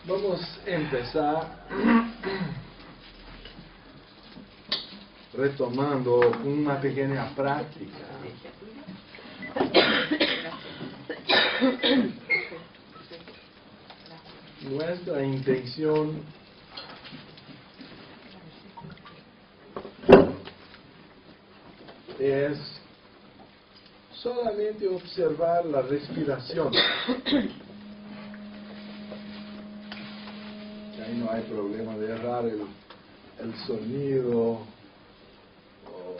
Vamos a empezar retomando una pequeña práctica. Nuestra intención es solamente observar la respiración. Ahí no hay problema de errar el sonido o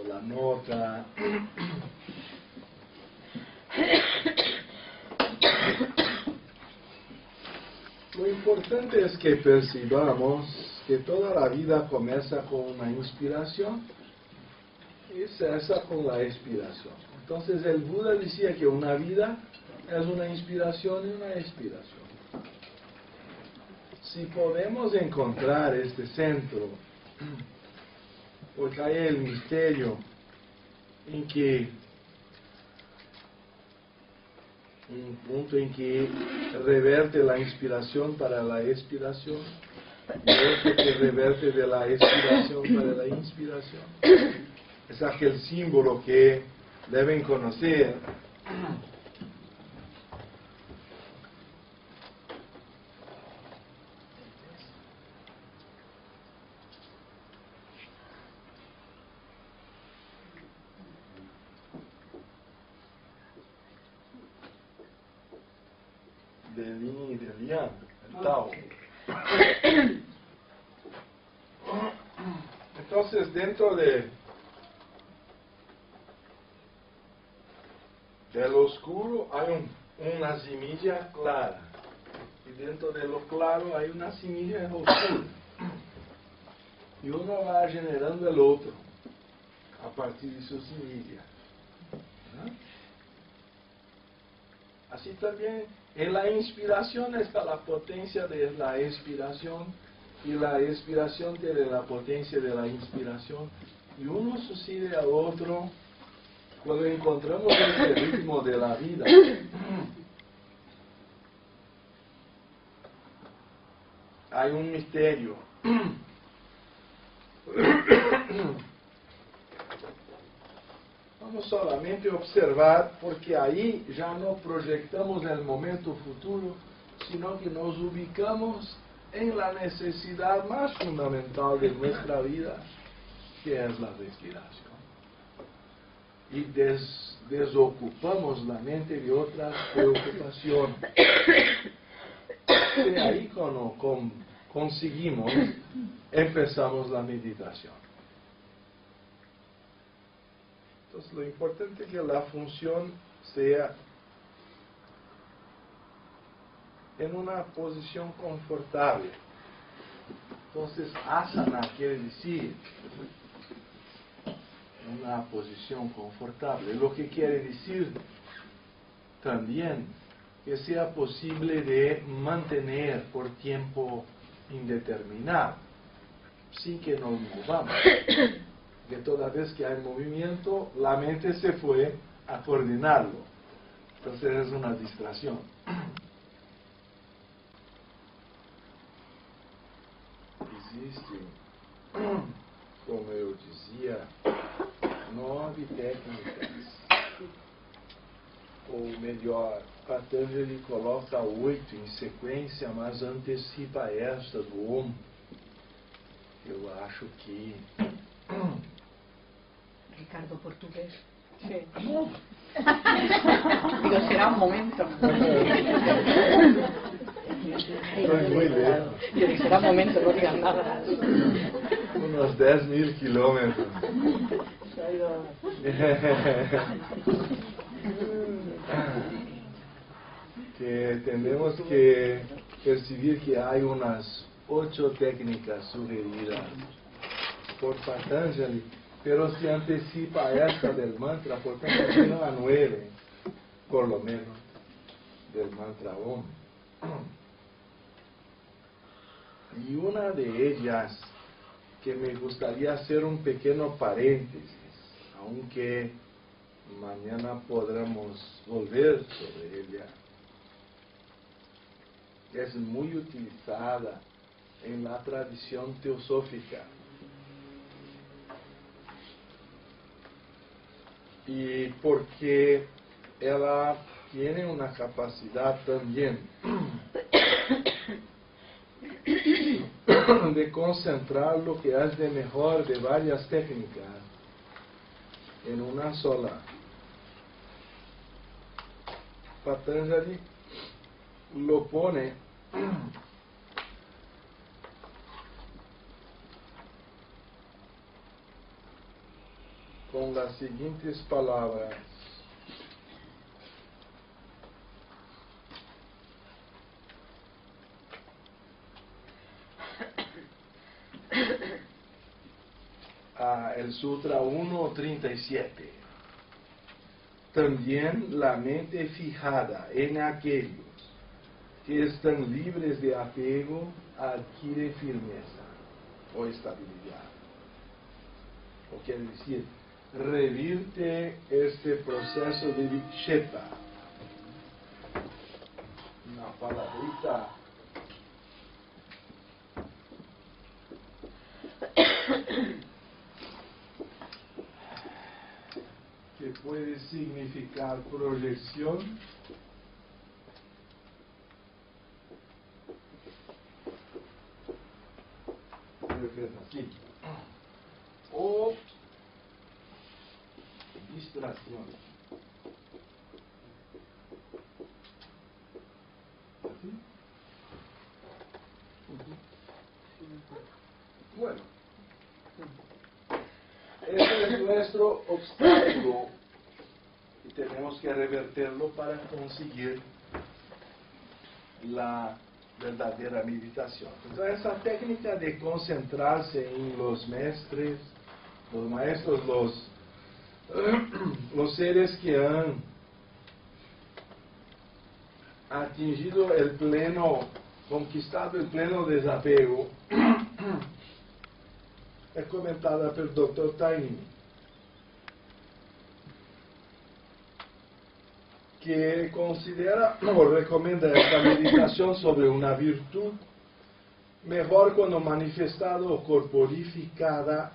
la nota. Lo importante es que percibamos que toda la vida comienza con una inspiración y cesa con la expiración. Entonces el Buda decía que una vida es una inspiración y una expiración. Si podemos encontrar este centro, porque hay el misterio en que un punto en que reverte la inspiración para la expiración, y otro que reverte de la expiración para la inspiración. Es aquel símbolo que deben conocer. Del yin y del yang, el Tao. Entonces, dentro del oscuro hay una semilla clara, y dentro de lo claro hay una semilla oscura, y uno va generando el otro a partir de su semilla, ¿no? Así también en la inspiración está la potencia de la expiración, y la expiración tiene la potencia de la inspiración, y uno sucede al otro cuando encontramos este ritmo de la vida. Hay un misterio. Vamos solamente a observar, porque ahí ya no proyectamos el momento futuro, sino que nos ubicamos en la necesidad más fundamental de nuestra vida, que es la respiración. Y desocupamos la mente de otras preocupaciones. Y ahí cuando conseguimos, empezamos la meditación. Entonces lo importante es que la función sea en una posición confortable. Entonces asana quiere decir una posición confortable, lo que quiere decir también que sea posible de mantener por tiempo indeterminado, sin que nos movamos. Que toda vez que hay movimiento, la mente se fue a coordinarlo. Entonces es una distracción. Existe, como eu dizia, 9 técnicas. Ou melhor, Patanjali coloca 8 em sequência, mas antecipa esta do Om. Eu acho que... Ricardo, portugués. Sí. Digo, será un momento. Estoy muy lejos. Yo digo, será un momento, no digas nada. Unos 10.000 kilómetros. Que tenemos que percibir que hay unas 8 técnicas sugeridas por Patanjali, pero se anticipa esta del mantra, por tanto tiene a 9, por lo menos, del mantra Om. Y una de ellas, que me gustaría hacer un pequeño paréntesis, aunque mañana podremos volver sobre ella, es muy utilizada en la tradición teosófica. Y porque ella tiene una capacidad también de concentrar lo que es de mejor de varias técnicas en una sola. Patanjali lo pone con las siguientes palabras. El Sutra 1.37. También la mente fijada en aquellos que están libres de apego adquiere firmeza o estabilidad. O quiere decir, revierte este proceso de vikshepa. Una palabrita que puede significar proyección, así, o distracción. ¿Así? Bueno, ese es nuestro obstáculo y tenemos que revertirlo para conseguir la verdadera meditación. Entonces, esa técnica de concentrarse en los maestros, los seres que han atingido el pleno, conquistado el pleno desapego, es comentada por el Dr. Taini, que considera o recomienda esta meditación sobre una virtud mejor cuando manifestada o corporificada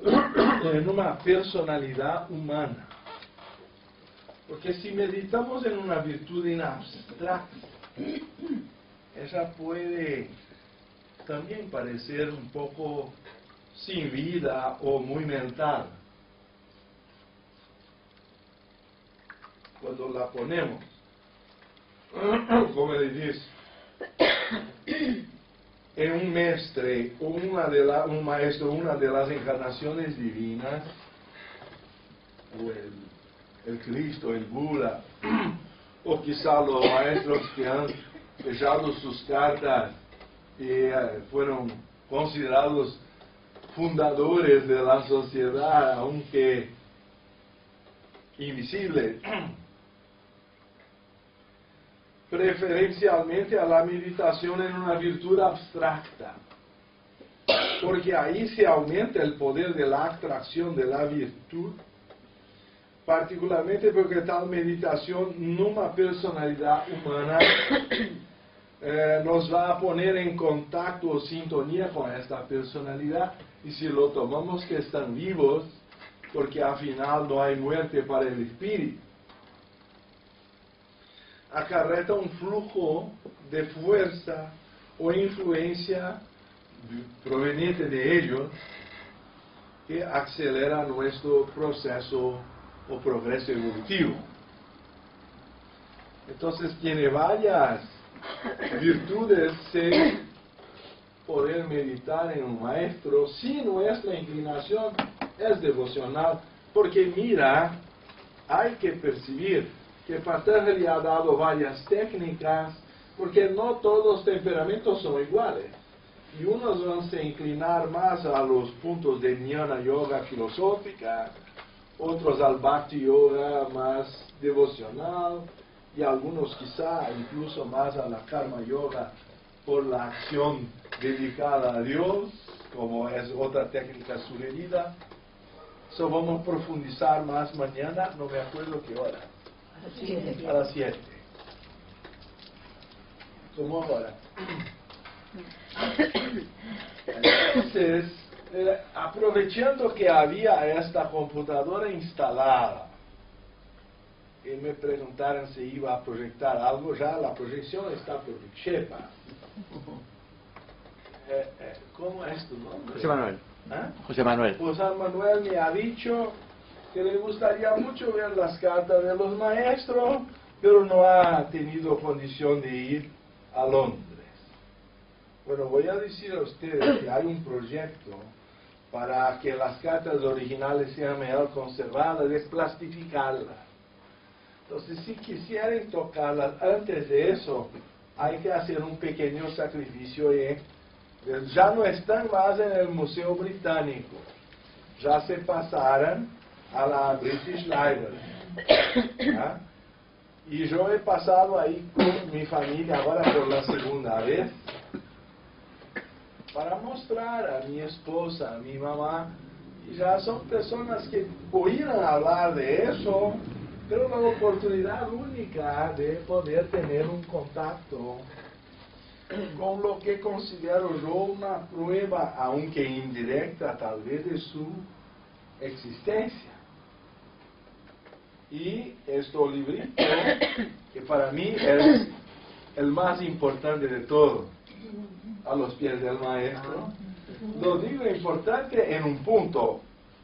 en una personalidad humana. Porque si meditamos en una virtud en abstracto, esa puede también parecer un poco sin vida o muy mental. Cuando la ponemos, como le dice, en un maestre o un maestro, una de las encarnaciones divinas, o el Cristo, el Buda, o quizá los maestros que han dejado sus cartas y fueron considerados fundadores de la sociedad, aunque invisibles, preferencialmente a la meditación en una virtud abstracta, porque ahí se aumenta el poder de la atracción de la virtud, particularmente porque tal meditación en una personalidad humana nos va a poner en contacto o sintonía con esta personalidad, y si lo tomamos que están vivos, porque al final no hay muerte para el espíritu, acarreta un flujo de fuerza o influencia proveniente de ellos que acelera nuestro proceso o progreso evolutivo. Entonces tiene varias virtudes de poder meditar en un maestro si nuestra inclinación es devocional, porque mira, hay que percibir que Patanjali ha dado varias técnicas, porque no todos los temperamentos son iguales, y unos van a inclinar más a los puntos de Jnana Yoga filosófica, otros al Bhakti Yoga más devocional, y algunos quizá incluso más a la Karma Yoga por la acción dedicada a Dios, como es otra técnica sugerida. Eso vamos a profundizar más mañana, no me acuerdo qué hora. A las 7. como ahora. Entonces, aprovechando que había esta computadora instalada, y me preguntaron si iba a proyectar algo, ya la proyección está por Chepa. ¿Cómo es tu nombre? José Manuel. ¿Ah? José Manuel. José Manuel me ha dicho que le gustaría mucho ver las cartas de los maestros, pero no ha tenido condición de ir a Londres. Bueno, voy a decir a ustedes que hay un proyecto para que las cartas originales sean mejor conservadas, es plastificarlas. Entonces, si quisieran tocarlas antes de eso, hay que hacer un pequeño sacrificio y ya no están más en el Museo Británico, ya se pasaron a la British Library. ¿Ya? Y yo he pasado ahí con mi familia ahora por la segunda vez para mostrar a mi esposa, a mi mamá, y ya son personas que oíran hablar de eso, pero la oportunidad única de poder tener un contacto con lo que considero yo una prueba, aunque indirecta tal vez, de su existencia. Y este librito, que para mí es el más importante de todo, a los pies del maestro, lo digo importante en un punto,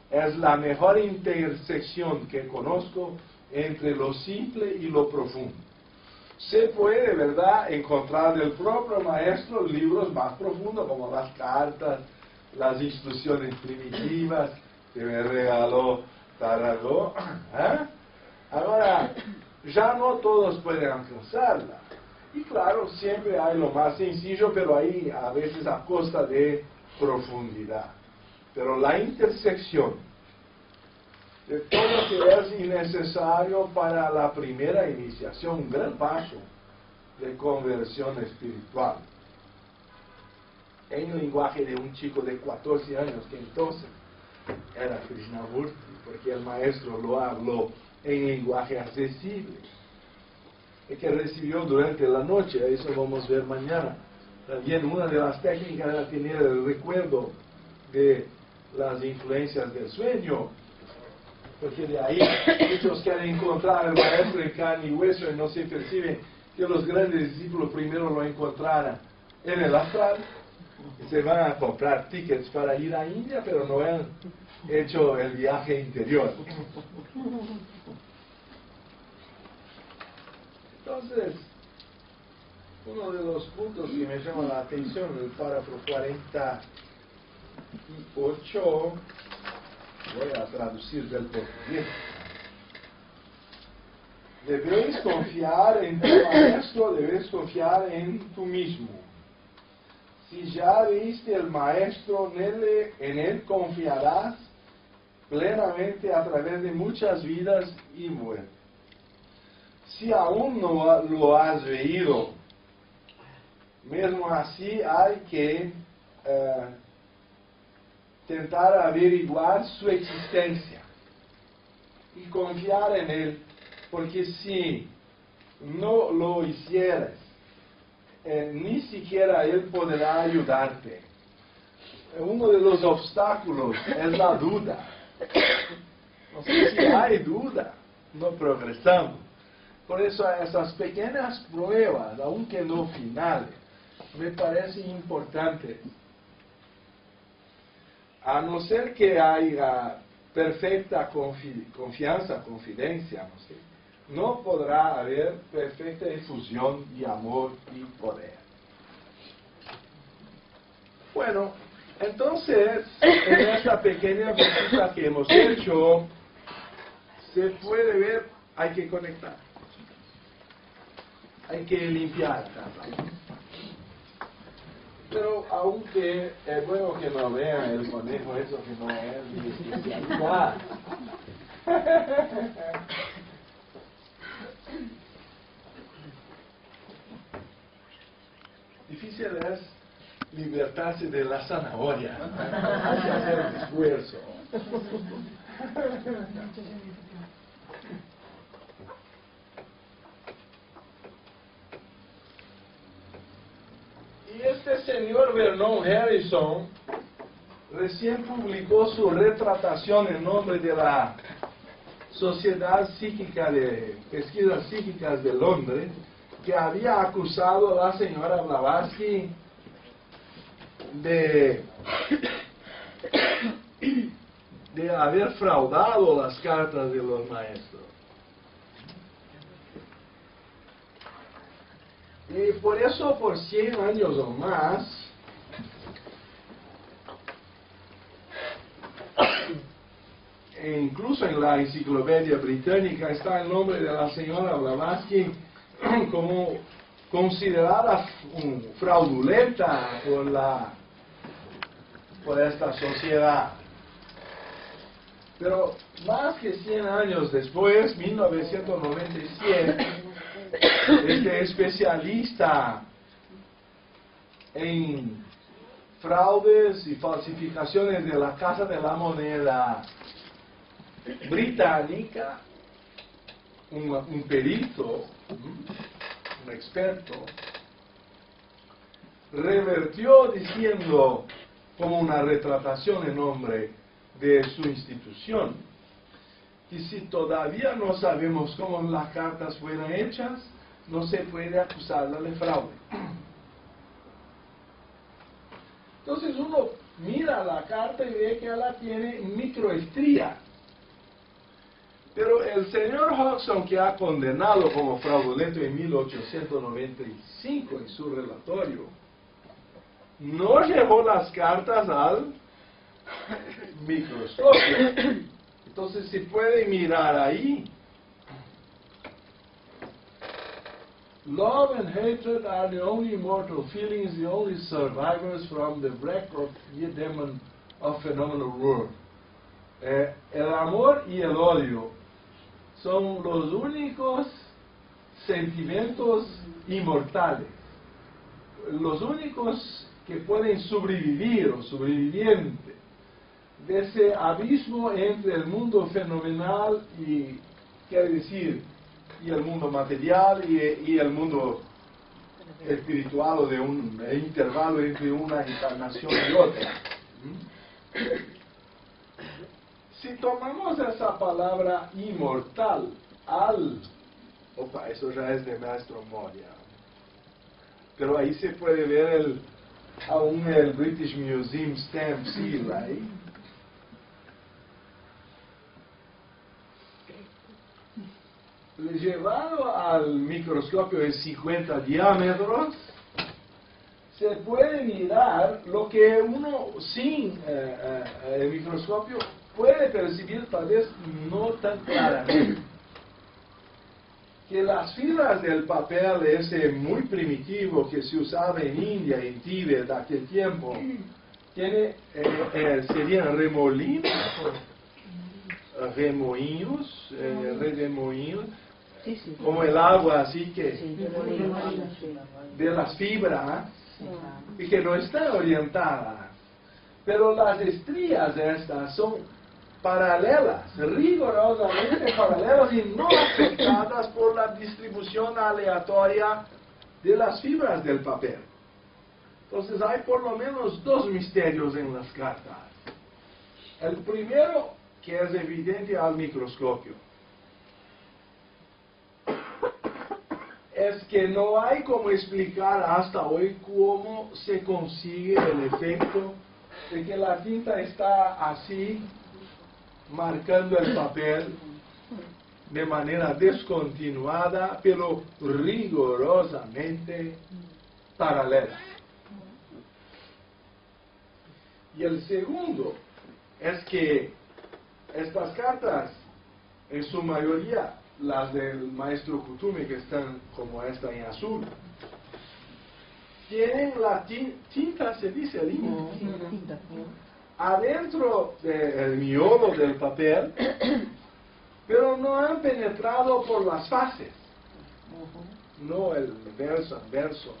es la mejor intersección que conozco entre lo simple y lo profundo. Se puede, ¿verdad?, encontrar del propio maestro libros más profundos, como las cartas, las instrucciones primitivas que me regaló Tarragó. ¿Eh? Ahora, ya no todos pueden alcanzarla. Y claro, siempre hay lo más sencillo, pero ahí a veces a costa de profundidad. Pero la intersección de todo lo que es innecesario para la primera iniciación, un gran paso de conversión espiritual. En el lenguaje de un chico de 14 años, que entonces era Krishnamurti, porque el maestro lo habló en lenguaje accesible, y que recibió durante la noche, eso vamos a ver mañana. También una de las técnicas era tener el recuerdo de las influencias del sueño, porque de ahí muchos quieren encontrar al maestro en carne y hueso y no se percibe que los grandes discípulos primero lo encontraran en el astral, y se van a comprar tickets para ir a India, pero no han hecho el viaje interior. Entonces, uno de los puntos que me llama la atención, el párrafo 48, voy a traducir del portugués. Debes confiar en tu maestro, debes confiar en tú mismo. Si ya viste el maestro, en él confiarás plenamente a través de muchas vidas y muertes. Si aún no lo has veído, mesmo así hay que tentar averiguar su existencia y confiar en él, porque si no lo hicieras, ni siquiera él podrá ayudarte. Uno de los obstáculos es la duda. No sé si hay duda, no progresamos. Por eso esas pequeñas pruebas, aunque no finales, me parecen importantes. A no ser que haya perfecta confianza, confidencia, no sé, no podrá haber perfecta efusión de amor y poder. Bueno, entonces, en esta pequeña visita que hemos hecho, se puede ver, hay que conectar. Hay que limpiar. Pero aunque es bueno que no vean el conejo, eso que no es mi especialidad. Difícil es libertarse de la zanahoria. Hay que hacer un esfuerzo. Y este señor Vernon Harrison recién publicó su retratación en nombre de la Sociedad Psíquica de Pesquisas Psíquicas de Londres, que había acusado a la señora Blavatsky de haber fraudado las cartas de los maestros. Y por eso, por 100 años o más, e incluso en la enciclopedia británica está el nombre de la señora Blavatsky como considerada fraudulenta por esta sociedad. Pero más que 100 años después, 1997, este especialista en fraudes y falsificaciones de la Casa de la Moneda británica, un perito, un experto, revertió diciendo, como una retratación en nombre de su institución, y si todavía no sabemos cómo las cartas fueron hechas, no se puede acusarla de fraude. Entonces uno mira la carta y ve que ella tiene microestría. Pero el señor Hodgson, que ha condenado como fraudulento en 1895 en su relatorio, no llevó las cartas al microscopio. Entonces se puede mirar ahí. Love and hatred are the only mortal feelings, the only survivors from the wreck of the demon of phenomenal world. El amor y el odio son los únicos sentimientos inmortales, los únicos que pueden sobrevivir o sobrevivientes de ese abismo entre el mundo fenomenal y, quiere decir, y el mundo material y el mundo espiritual, o de un intervalo entre una encarnación y otra. Si tomamos esa palabra inmortal, eso ya es de Maestro Moria. Pero ahí se puede ver aún el British Museum Stamp Seal ahí. Llevado al microscopio de 50 diámetros, se puede mirar lo que uno sin el microscopio puede percibir, tal vez no tan claramente. Que las fibras del papel ese muy primitivo que se usaba en India, en Tíbet, de aquel tiempo, serían remolinos, remoinhos, como el agua así que de las fibras, y que no están orientadas, pero las estrías de estas son paralelas, rigurosamente paralelas y no afectadas por la distribución aleatoria de las fibras del papel. Entonces hay por lo menos dos misterios en las cartas. El primero, que es evidente al microscopio, es que no hay cómo explicar hasta hoy cómo se consigue el efecto de que la tinta está así, marcando el papel de manera descontinuada, pero rigurosamente paralela. Y el segundo es que estas cartas, en su mayoría, las del maestro Kuthumi, que están como esta en azul, tienen la tinta, se dice el tinta, adentro del miolo del papel, pero no han penetrado por las fases, no el verso a verso,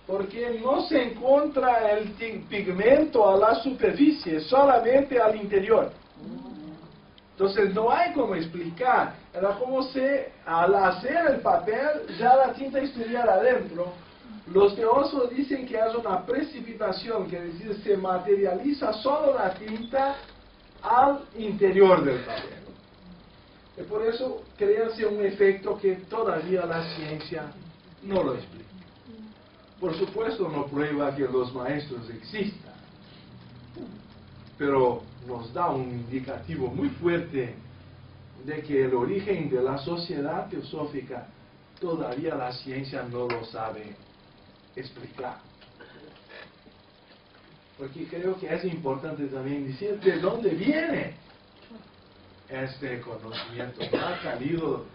porque no se encuentra el pigmento a la superficie, solamente al interior. Entonces no hay cómo explicar, era como si al hacer el papel ya la tinta estuviera adentro, Los teólogos dicen que es una precipitación, que es decir, se materializa solo la tinta al interior del papel. Y por eso créase un efecto que todavía la ciencia no lo explica. Por supuesto no prueba que los maestros existan, pero nos da un indicativo muy fuerte de que el origen de la sociedad teosófica todavía la ciencia no lo sabe explicar. Porque creo que es importante también decir de dónde viene este conocimiento. No ha caído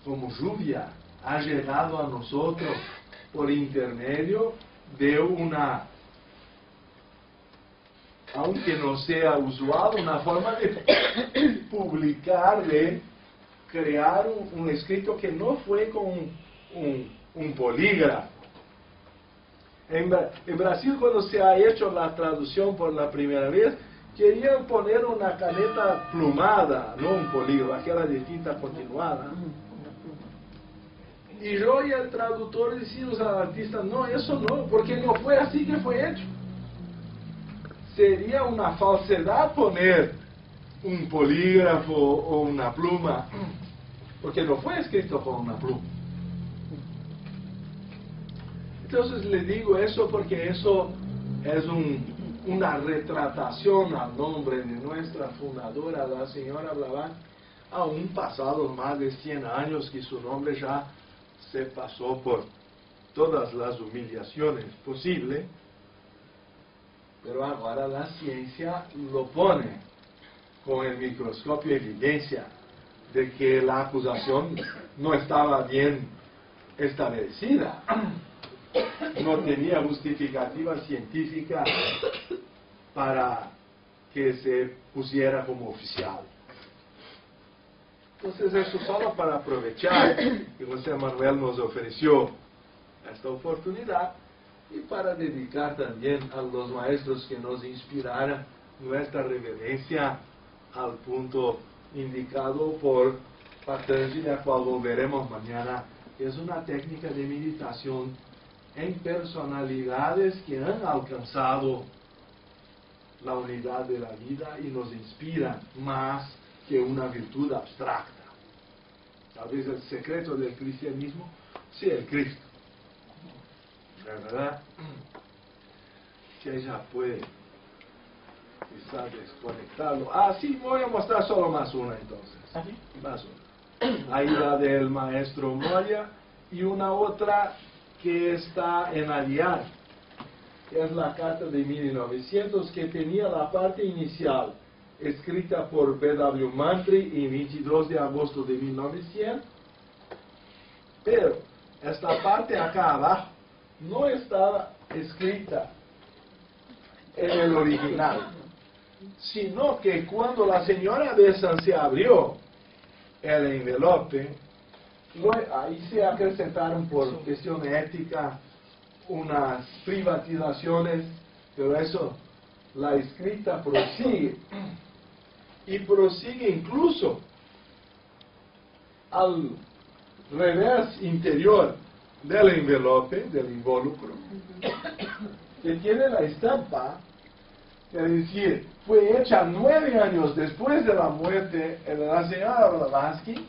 como lluvia, ha llegado a nosotros por intermedio de una, aunque no sea usual, una forma de publicar, de crear un escrito que no fue con un polígrafo. En Brasil, cuando se ha hecho la traducción por la primera vez, querían poner una caneta plumada, no un polígrafo, aquella de tinta continuada. Y yo y el traductor decimos al artista, no, eso no, porque no fue así que fue hecho. Sería una falsedad poner un polígrafo o una pluma, porque no fue escrito con una pluma. Entonces le digo eso porque eso es una retratación al nombre de nuestra fundadora, la señora Blavatsky, aún pasados más de 100 años que su nombre ya se pasó por todas las humillaciones posibles, pero ahora la ciencia lo pone con el microscopio evidencia de que la acusación no estaba bien establecida, no tenía justificativa científica para que se pusiera como oficial. Entonces eso solo para aprovechar que José Manuel nos ofreció esta oportunidad y para dedicar también a los maestros que nos inspiraran nuestra reverencia al punto indicado por Patanjali, a cual volveremos mañana. Es una técnica de meditación en personalidades que han alcanzado la unidad de la vida y nos inspiran más que una virtud abstracta. Tal vez el secreto del cristianismo sea el Cristo. ¿Verdad? Que ya puede quizás desconectarlo. Sí, voy a mostrar solo más una entonces. Más una. Ahí la del maestro Moya y una otra que está en Arial, que es la carta de 1900, que tenía la parte inicial escrita por B.W. Mantry y 22 de agosto de 1900, pero esta parte acá abajo no estaba escrita en el original, sino que cuando la señora Besant se abrió el envelope, ahí se acrecentaron por cuestión ética unas privatizaciones, pero eso, la escrita prosigue, y prosigue incluso al revés interior del envelope, del involucro, que tiene la estampa, es decir, fue hecha 9 años después de la muerte de la señora Blavatsky,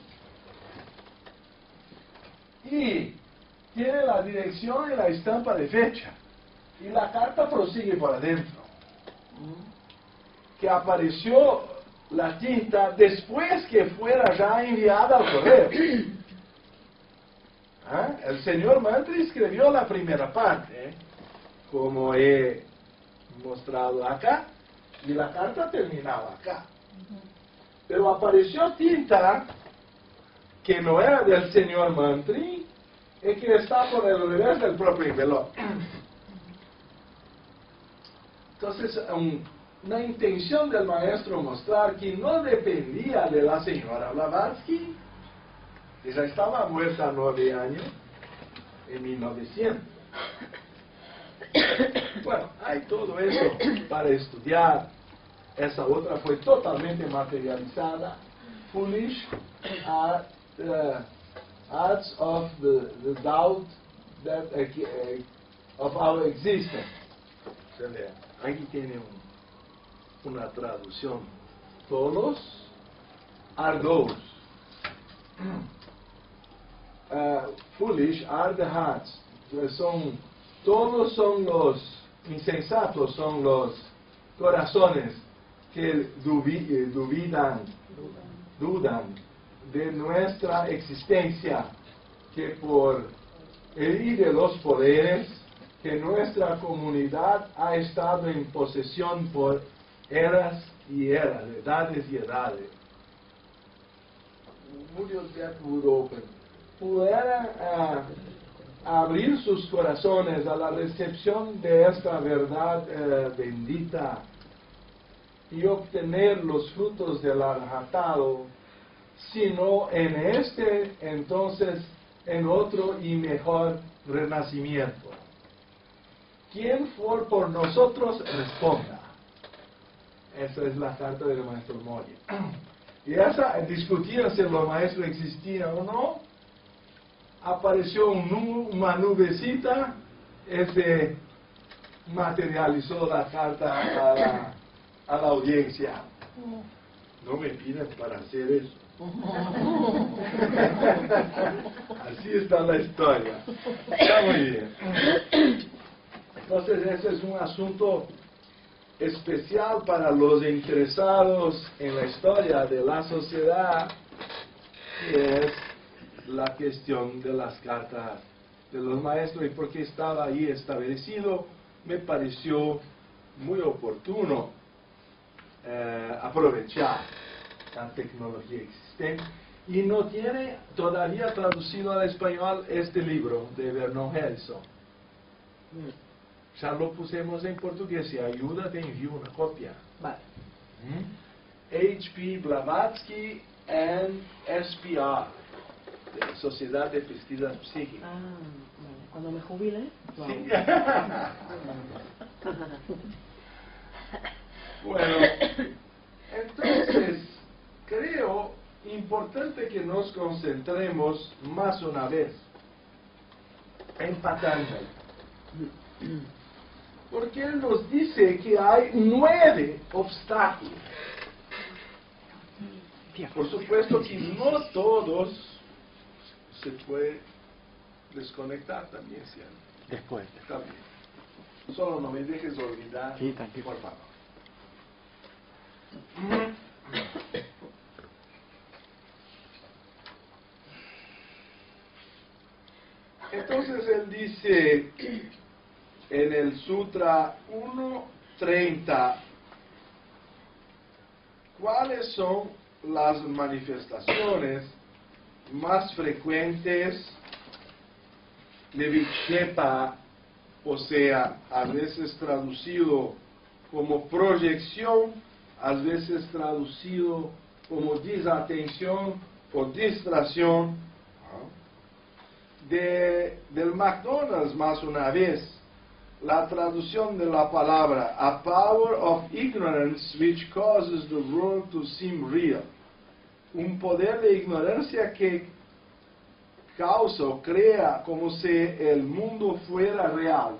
y tiene la dirección y la estampa de fecha, y la carta prosigue por adentro, que apareció la tinta después que fuera ya enviada al correo. El señor Mantry escribió la primera parte, como he mostrado acá, y la carta terminaba acá. Pero apareció tinta que no era del señor Mantry y que está por el revés del propio envelope. Entonces, una intención del maestro mostrar que no dependía de la señora Blavatsky, que ya estaba muerta 9 años, en 1900. Bueno, hay todo eso para estudiar. Esa otra fue totalmente materializada. Foolish ha Acts of the doubt that, of our existence. Se lea. Aquí tiene una traducción. Todos are those. Foolish are the hearts. Todos son los insensatos, son los corazones que dudan de nuestra existencia, que por el de los poderes que nuestra comunidad ha estado en posesión por eras y eras, edades y edades. Pudieran abrir sus corazones a la recepción de esta verdad bendita y obtener los frutos del arrebatado, sino en este, entonces en otro y mejor renacimiento. Quien fue por nosotros, responda. Esa es la carta del maestro Moria. Y esa, discutían si los maestros existían o no. Apareció una nubecita, materializó la carta a la audiencia. No me piden para hacer eso. Así está la historia. Está muy bien. Entonces ese es un asunto especial para los interesados en la historia de la sociedad, que es la cuestión de las cartas de los maestros, y porque estaba ahí establecido, me pareció muy oportuno aprovechar la tecnología existente. Y no tiene todavía traducido al español este libro de Vernon Harrison. Ya lo pusimos en portugués. Si ayuda, te envío una copia. Vale. H.P. Blavatsky and SPR, de la Sociedad de Pesquisas Psíquicas. Ah, vale. Cuando me jubile. Sí. Bueno, entonces creo importante que nos concentremos más una vez en Patanjali, porque él nos dice que hay 9 obstáculos. Por supuesto que no todos se puede desconectar también, ¿cierto? Después. Está bien. Solo no me dejes olvidar, Sí, tranquilo. por favor. Entonces él dice en el Sutra 1.30, ¿cuáles son las manifestaciones más frecuentes de Vikshepa? O sea, a veces traducido como proyección, a veces traducido como desatención o distracción. Del McDonald's, más una vez, la traducción de la palabra a power of ignorance which causes the world to seem real, un poder de ignorancia que causa o crea como si el mundo fuera real.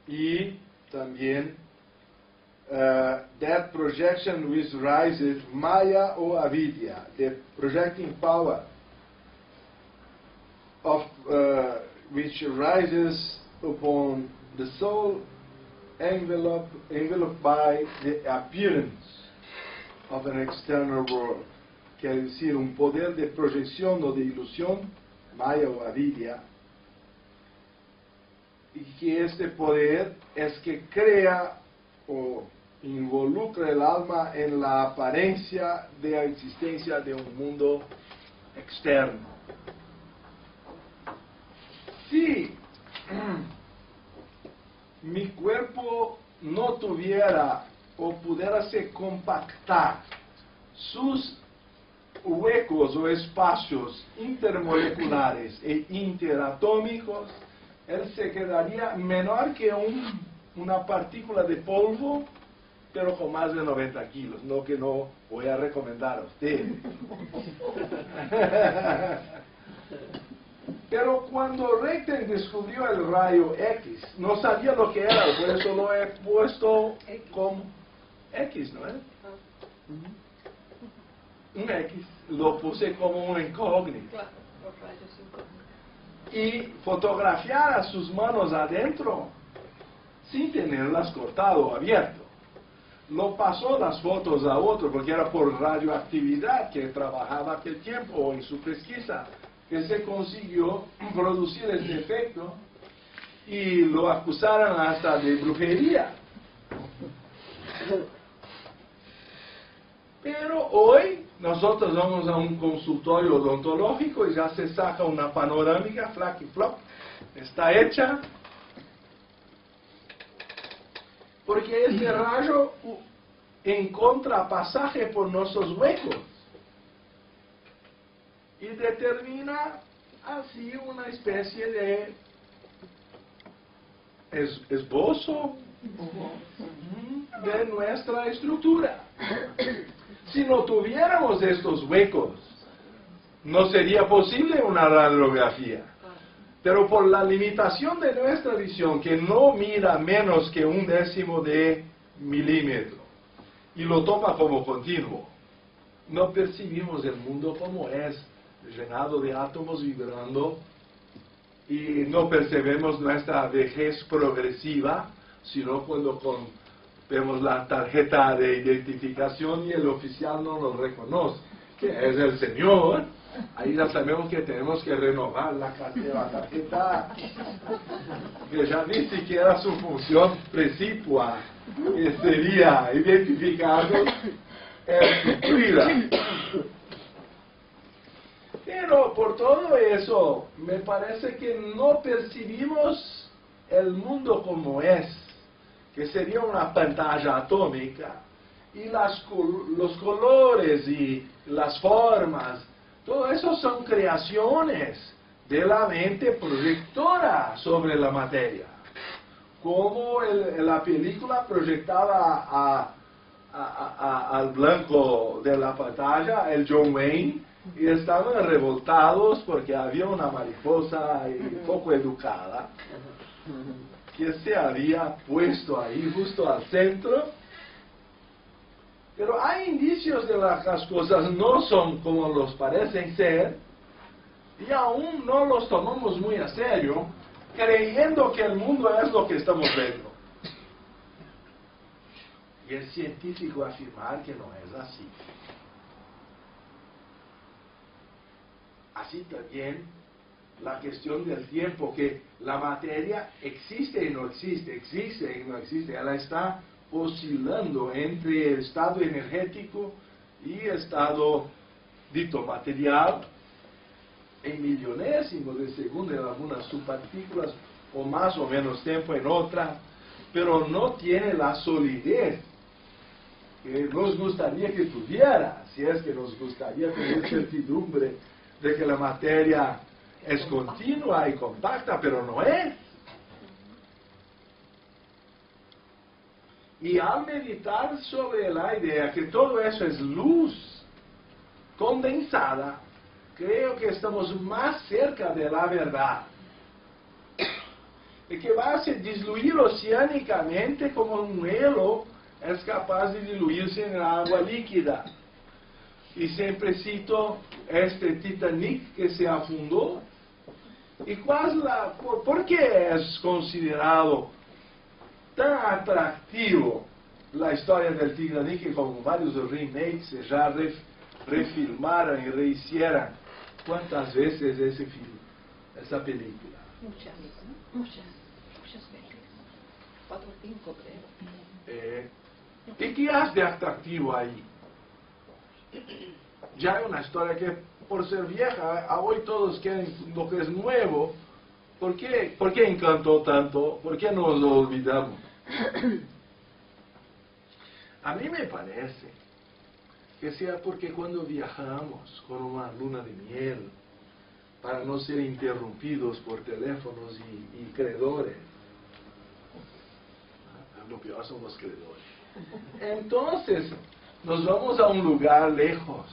Y también that projection which rises Maya o avidya, the projecting power of which rises upon the soul enveloped by the appearance of an external world. Quiere decir, un poder de proyección o de ilusión, Maya o avidya, y que este poder es que crea o involucra el alma en la apariencia de la existencia de un mundo externo. Si mi cuerpo no tuviera o pudiera compactar sus huecos o espacios intermoleculares e interatómicos, él se quedaría menor que una partícula de polvo pero con más de 90 kilos, no que no voy a recomendar a usted. Pero cuando Röntgen descubrió el rayo X, no sabía lo que era, por eso lo he puesto como X, ¿no es? Un X, lo puse como un incógnito. Claro, los rayos incógnitos. Y fotografiar sus manos adentro, sin tenerlas cortado o abierto. Lo pasó las fotos a otro, porque era por radioactividad que trabajaba aquel tiempo en su pesquisa, que se consiguió producir este efecto, y lo acusaron hasta de brujería. Pero hoy nosotros vamos a un consultorio odontológico y ya se saca una panorámica, flac y flop, está hecha, porque este rayo encuentra pasaje por nuestros huecos y determina así una especie de esbozo de nuestra estructura. Si no tuviéramos estos huecos, no sería posible una radiografía. Pero por la limitación de nuestra visión, que no mira menos que 1/10 de milímetro, y lo toma como continuo, no percibimos el mundo como es, llenado de átomos vibrando, y no percibimos nuestra vejez progresiva, sino cuando vemos la tarjeta de identificación y el oficial no nos reconoce, que es el señor. Ahí ya sabemos que tenemos que renovar la tarjeta, que ya ni siquiera su función precipua, que sería identificarnos, es cumplida. Pero por todo eso, me parece que no percibimos el mundo como es, que sería una pantalla atómica, y los colores y las formas, todo eso son creaciones de la mente proyectora sobre la materia. Como la película proyectaba al blanco de la pantalla, el John Wayne, y estaban revoltados porque había una mariposa poco educada que se había puesto ahí justo al centro. Pero hay indicios de que las cosas no son como los parecen ser, y aún no los tomamos muy a serio, creyendo que el mundo es lo que estamos viendo. Y es científico afirmar que no es así. Así también la cuestión del tiempo, que la materia existe y no existe, existe y no existe, ella está oscilando entre el estado energético y el estado dito material en millonésimos de segundo en algunas subpartículas o más o menos tiempo en otra, pero no tiene la solidez que nos gustaría que tuviera, si es que nos gustaría tener certidumbre de que la materia es continua y compacta, pero no es. Y al meditar sobre la idea que todo eso es luz condensada, creo que estamos más cerca de la verdad. Y que va a se diluir oceánicamente como un hielo es capaz de diluirse en el agua líquida. Y siempre cito este Titanic que se afundó. ¿Y por qué es considerado tan atractivo la historia del Titanic, que con varios remakes ya refilmaron y rehicieron? ¿Cuántas veces esa película? Muchas veces. 4 o 5 creo. ¿Y qué hace de atractivo ahí? Ya hay una historia que por ser vieja, hoy todos quieren lo que es nuevo. ¿Por qué encantó tanto? ¿Por qué nos lo olvidamos? A mí me parece que sea porque cuando viajamos con una luna de miel, para no ser interrumpidos por teléfonos y credores, lo peor son los credores. Entonces, nos vamos a un lugar lejos.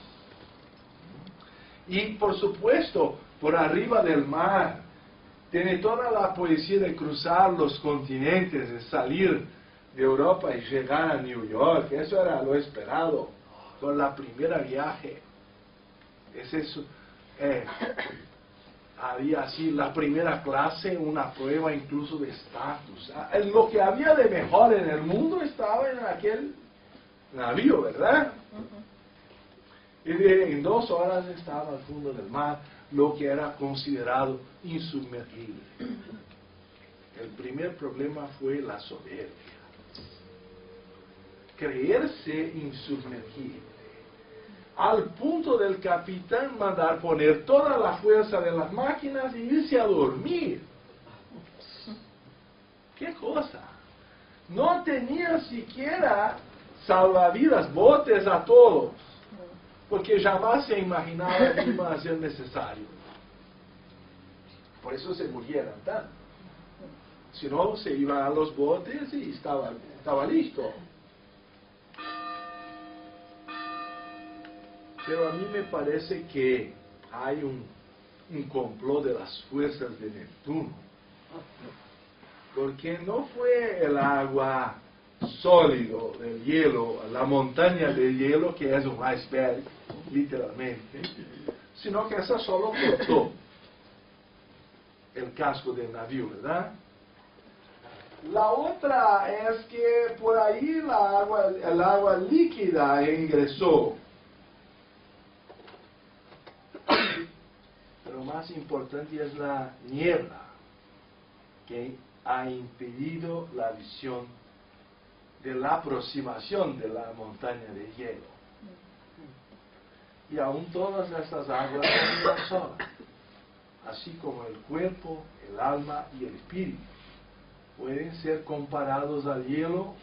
Y por supuesto, por arriba del mar, tiene toda la poesía de cruzar los continentes, de salir de Europa y llegar a New York. Eso era lo esperado con la primera viaje. Es eso. Había así la primera clase, una prueba incluso de estatus. Lo que había de mejor en el mundo estaba en aquel navío, ¿verdad? Y en 2 horas estaba al fondo del mar, lo que era considerado insumergible. El primer problema fue la soberbia. Creerse insumergible. Al punto del capitán mandar poner toda la fuerza de las máquinas y irse a dormir. ¿Qué cosa? No tenía siquiera salvavidas, botes a todos, porque jamás se imaginaba que iba a ser necesario. Por eso se murieron tanto. Si no, se iban a los botes y estaba listo. Pero a mí me parece que hay un complot de las fuerzas de Neptuno. Porque no fue el agua sólido del hielo, la montaña de hielo, que es un iceberg, literalmente, sino que esa solo cortó el casco del navío, ¿verdad? La otra es que por ahí el agua líquida ingresó. Pero más importante es la niebla, que ha impedido la visión de la aproximación de la montaña de hielo. Y aún todas estas aguas son una sola, así como el cuerpo, el alma y el espíritu pueden ser comparados al hielo,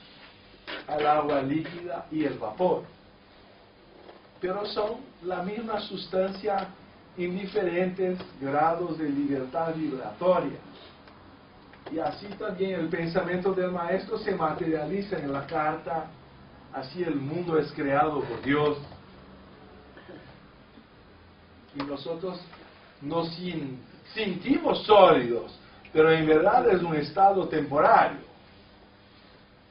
al agua líquida y el vapor. Pero son la misma sustancia en diferentes grados de libertad vibratoria. Y así también el pensamiento del maestro se materializa en la carta. Así el mundo es creado por Dios. Y nosotros nos sentimos sólidos, pero en verdad es un estado temporario.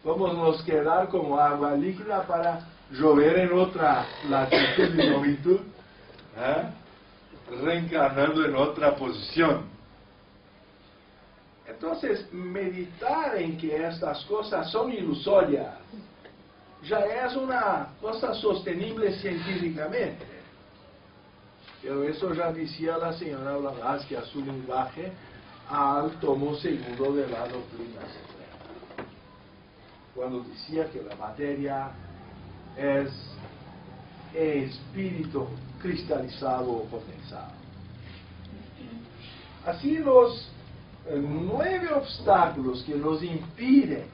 Vamos a quedar como agua líquida para llover en otra latitud y longitud, reencarnando en otra posición. Entonces, meditar en que estas cosas son ilusorias ya es una cosa sostenible científicamente. Pero eso ya decía la señora Blavatsky a su lenguaje al tomo 2 de la doctrina secreta, cuando decía que la materia es espíritu cristalizado o condensado. Así los 9 obstáculos que nos impiden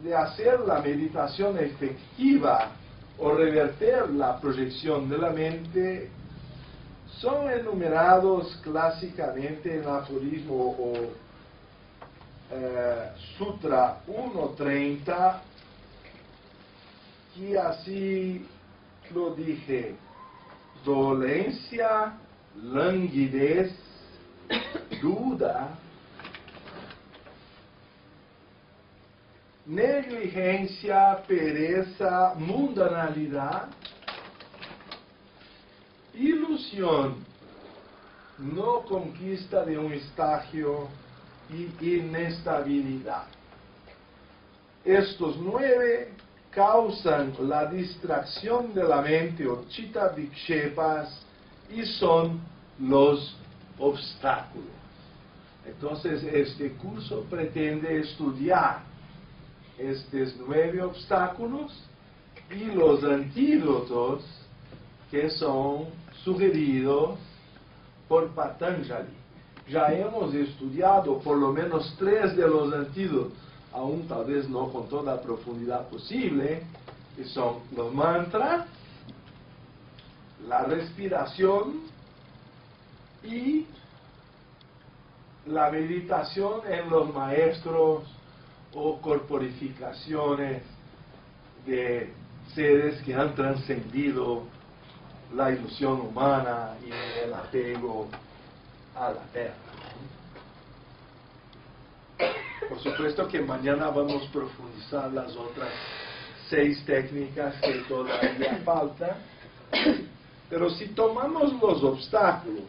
de hacer la meditación efectiva o reverter la proyección de la mente son enumerados clásicamente en el aforismo o Sutra 1.30, y así lo dije: dolencia, languidez, duda, negligencia, pereza, mundanalidad, ilusión, no conquista de un estagio y inestabilidad. Estos 9 causan la distracción de la mente o chitta vikshepas y son los obstáculos. Entonces este curso pretende estudiar estos 9 obstáculos y los antídotos que son sugeridos por Patanjali. Ya hemos estudiado por lo menos 3 de los antídotos, aún tal vez no con toda la profundidad posible, que son los mantras, la respiración y la meditación en los maestros o corporificaciones de seres que han trascendido la ilusión humana y el apego a la Tierra. Por supuesto que mañana vamos a profundizar las otras 6 técnicas que todavía faltan, pero si tomamos los obstáculos,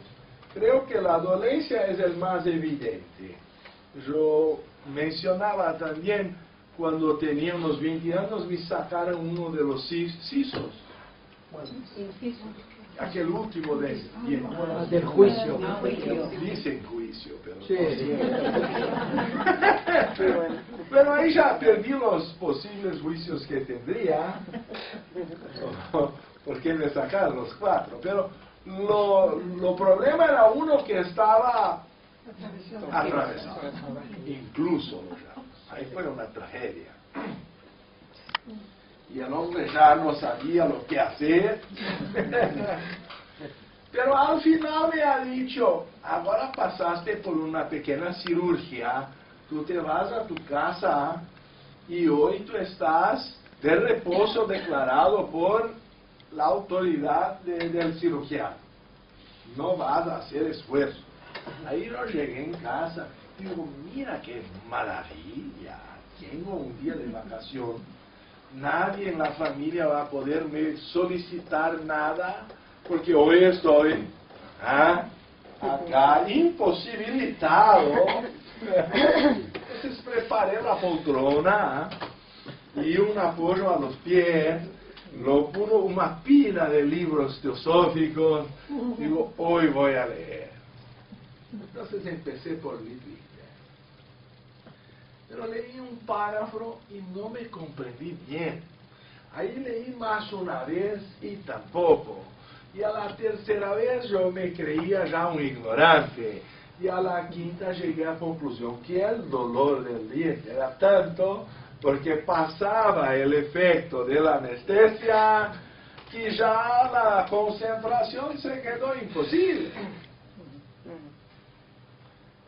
creo que la dolencia es el más evidente. Yo mencionaba también, cuando tenía unos 20 años, me sacaron uno de los sisos. Bueno, aquel último del juicio. Dicen juicio, pero Sí. pero ahí ya perdí los posibles juicios que tendría, porque me sacaron los 4. Pero lo problema era uno que estaba atravesado, incluso ahí fue una tragedia. Y el hombre ya no sabía lo que hacer. Pero al final me ha dicho, ahora pasaste por una pequeña cirugía, tú te vas a tu casa y hoy tú estás de reposo declarado por la autoridad del cirujano. No vas a hacer esfuerzo. Ahí yo llegué en casa y digo, mira qué maravilla, tengo un día de vacación. Nadie en la familia va a poderme solicitar nada, porque hoy estoy acá imposibilitado. Entonces preparé la poltrona y un apoyo a los pies, lo puso una pila de libros teosóficos. Digo, hoy voy a leer. Entonces empecé por Littler. Pero leí un párrafo y no me comprendí bien. Ahí leí más una vez y tampoco. Y a la tercera vez yo me creía ya un ignorante. Y a la quinta llegué a la conclusión que el dolor del diente era tanto porque pasaba el efecto de la anestesia que ya la concentración se quedó imposible.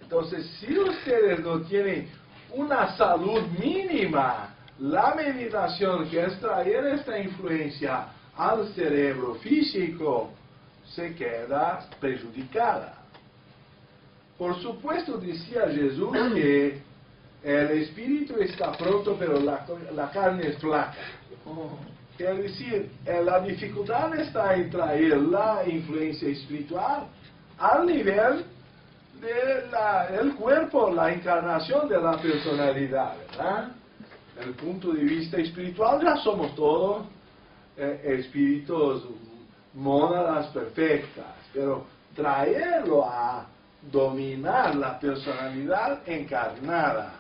Entonces, si ustedes no tienen una salud mínima, la meditación, que es traer esta influencia al cerebro físico, se queda perjudicada. Por supuesto, decía Jesús que el espíritu está pronto, pero la carne es flaca. Quiere decir, la dificultad está en traer la influencia espiritual al nivel del cuerpo, la encarnación de la personalidad, ¿verdad? Desde el punto de vista espiritual ya somos todos espíritus mónadas perfectas, pero traerlo a dominar la personalidad encarnada,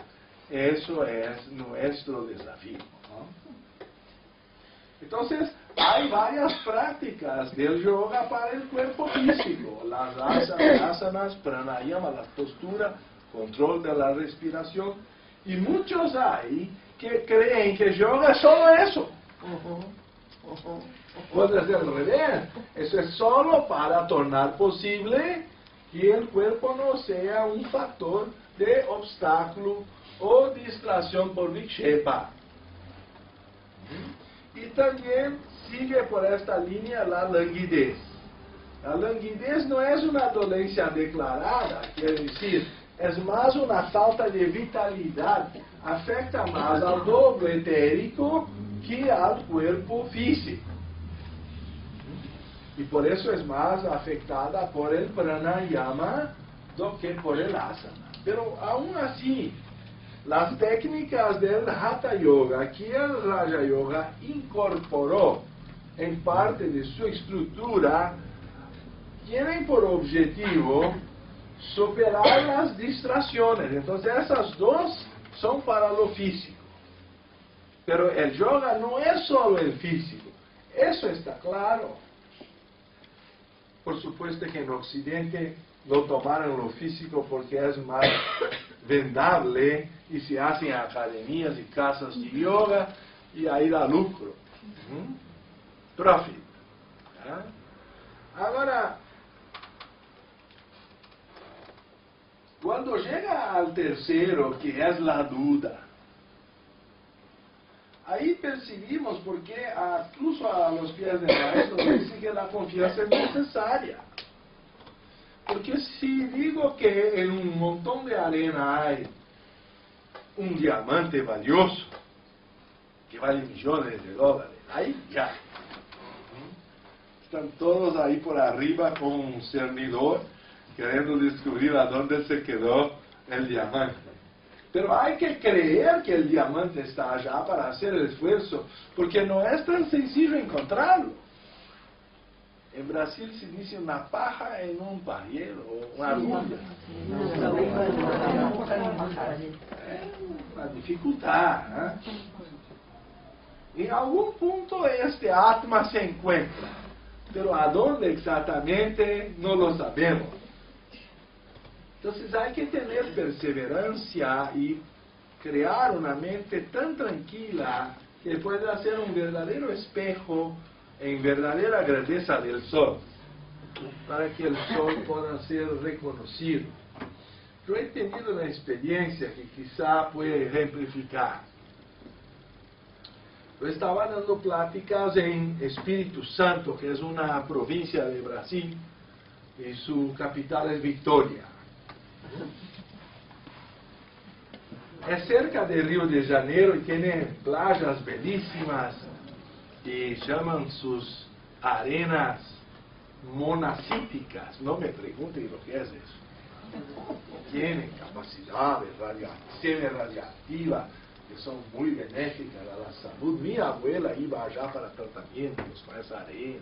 eso es nuestro desafío, ¿no? Entonces, hay varias prácticas del yoga para el cuerpo físico, las asanas, pranayama, la postura, control de la respiración, y muchos hay que creen que yoga es solo eso. Puede ser al revés, eso es solo para tornar posible que el cuerpo no sea un factor de obstáculo o distracción por vikshepa. Y también sigue por esta línea la languidez. La languidez no es una dolencia declarada, quiere decir, es más una falta de vitalidad, afecta más al globo etérico que al cuerpo físico. Y por eso es más afectada por el pranayama do que por el asana. Pero aún así, las técnicas del Hatha Yoga que el Raja Yoga incorporó en parte de su estructura tienen por objetivo superar las distracciones. Entonces esas dos son para lo físico. Pero el yoga no es solo el físico. Eso está claro. Por supuesto que en Occidente no tomaron lo físico porque es más vendable y se hacen academias y casas de yoga y ahí da lucro. Profit. ¿Ah? Ahora, cuando llega al tercero, que es la duda, ahí percibimos por qué incluso a los pies del maestro dice que la confianza es necesaria. Porque si digo que en un montón de arena hay un diamante valioso, que vale millones de dólares, ahí ya. Están todos ahí por arriba con un cernidor, queriendo descubrir a dónde se quedó el diamante. Pero hay que creer que el diamante está allá para hacer el esfuerzo, porque no es tan sencillo encontrarlo. En Brasil se dice una paja en un pajero, o una aguja. Una dificultad. En algún punto este Atma se encuentra, pero a dónde exactamente no lo sabemos. Entonces hay que tener perseverancia y crear una mente tan tranquila que pueda ser un verdadero espejo en verdadera grandeza del sol, para que el sol pueda ser reconocido. Yo he tenido una experiencia que quizá puede ejemplificar. Yo estaba dando pláticas en Espíritu Santo, que es una provincia de Brasil, y su capital es Vitória. Es cerca de Río de Janeiro y tiene playas bellísimas y llaman sus arenas monacíticas. No me pregunten lo que es eso. Tienen capacidades semi-radiactivas que son muy benéficas a la salud. Mi abuela iba allá para tratamientos con esa arena.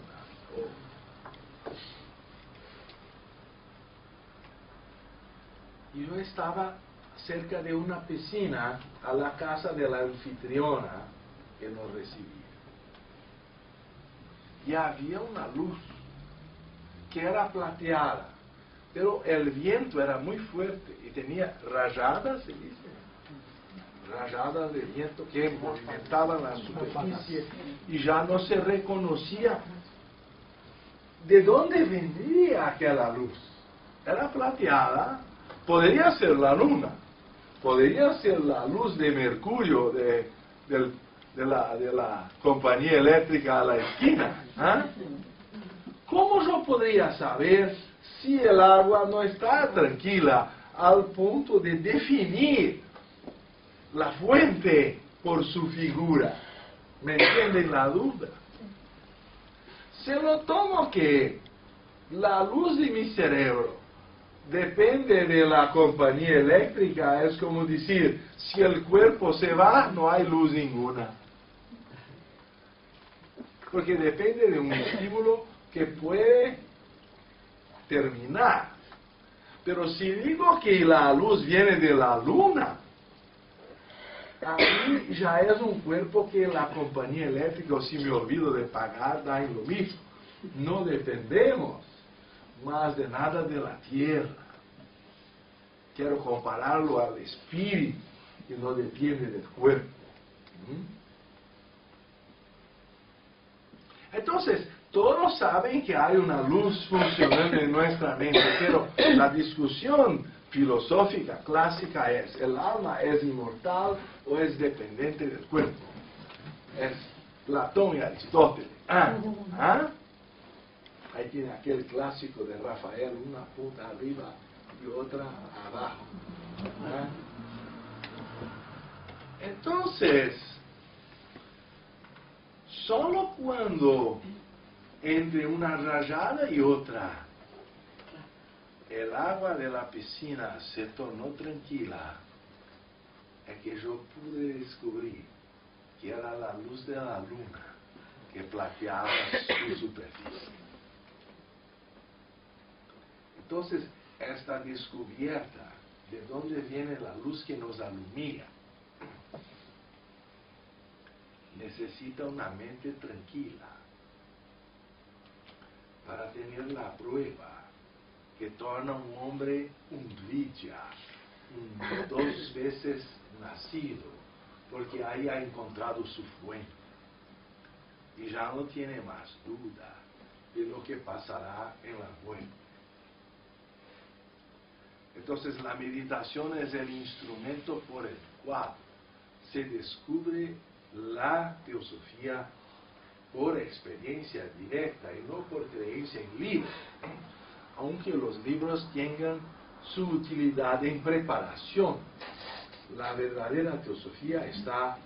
Y yo estaba cerca de una piscina a la casa de la anfitriona que nos recibía. Y había una luz que era plateada, pero el viento era muy fuerte y tenía rayadas, se dice, rayadas de viento que movimentaban la superficie y ya no se reconocía de dónde vendría aquella luz. Era plateada. Podría ser la luna, podría ser la luz de Mercurio de la compañía eléctrica a la esquina. ¿Cómo yo podría saber si el agua no está tranquila al punto de definir la fuente por su figura? ¿Me entienden la duda? Se lo tomo que la luz de mi cerebro depende de la compañía eléctrica, es como decir, si el cuerpo se va, no hay luz ninguna. Porque depende de un estímulo que puede terminar. Pero si digo que la luz viene de la luna, ahí ya es un cuerpo que la compañía eléctrica, o si me olvido de pagar, da en lo mismo. No dependemos más de nada de la tierra. Quiero compararlo al espíritu, que no depende del cuerpo. Entonces, todos saben que hay una luz funcionando en nuestra mente, pero la discusión filosófica clásica es, ¿el alma es inmortal o es dependiente del cuerpo? Es Platón y Aristóteles. Ahí tiene aquel clásico de Rafael, una punta arriba y otra abajo. Entonces, solo cuando entre una rayada y otra el agua de la piscina se tornó tranquila, es que yo pude descubrir que era la luz de la luna que plateaba su superficie. Entonces, esta descubierta de dónde viene la luz que nos alumía necesita una mente tranquila para tener la prueba que torna un hombre un dvija, un 2 veces nacido, porque ahí ha encontrado su fuente y ya no tiene más duda de lo que pasará en la muerte. Entonces la meditación es el instrumento por el cual se descubre la teosofía por experiencia directa y no por creencia en libros, aunque los libros tengan su utilidad en preparación. La verdadera teosofía está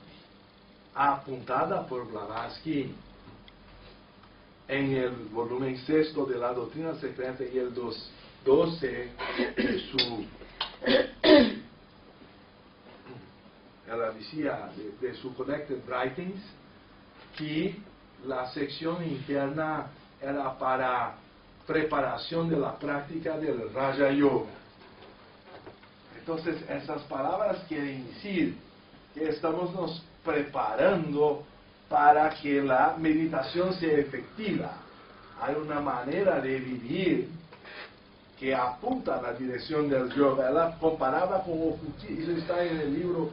apuntada por Blavatsky en el volumen 6 de la Doctrina Secreta y el 12 de su de su Collected Writings, que la sección interna era para preparación de la práctica del Raja Yoga. Entonces, esas palabras quieren decir que estamos nos preparando para que la meditación sea efectiva. Hay una manera de vivir que apunta a la dirección del yoga. Ella comparaba con ocultismo, eso está en el libro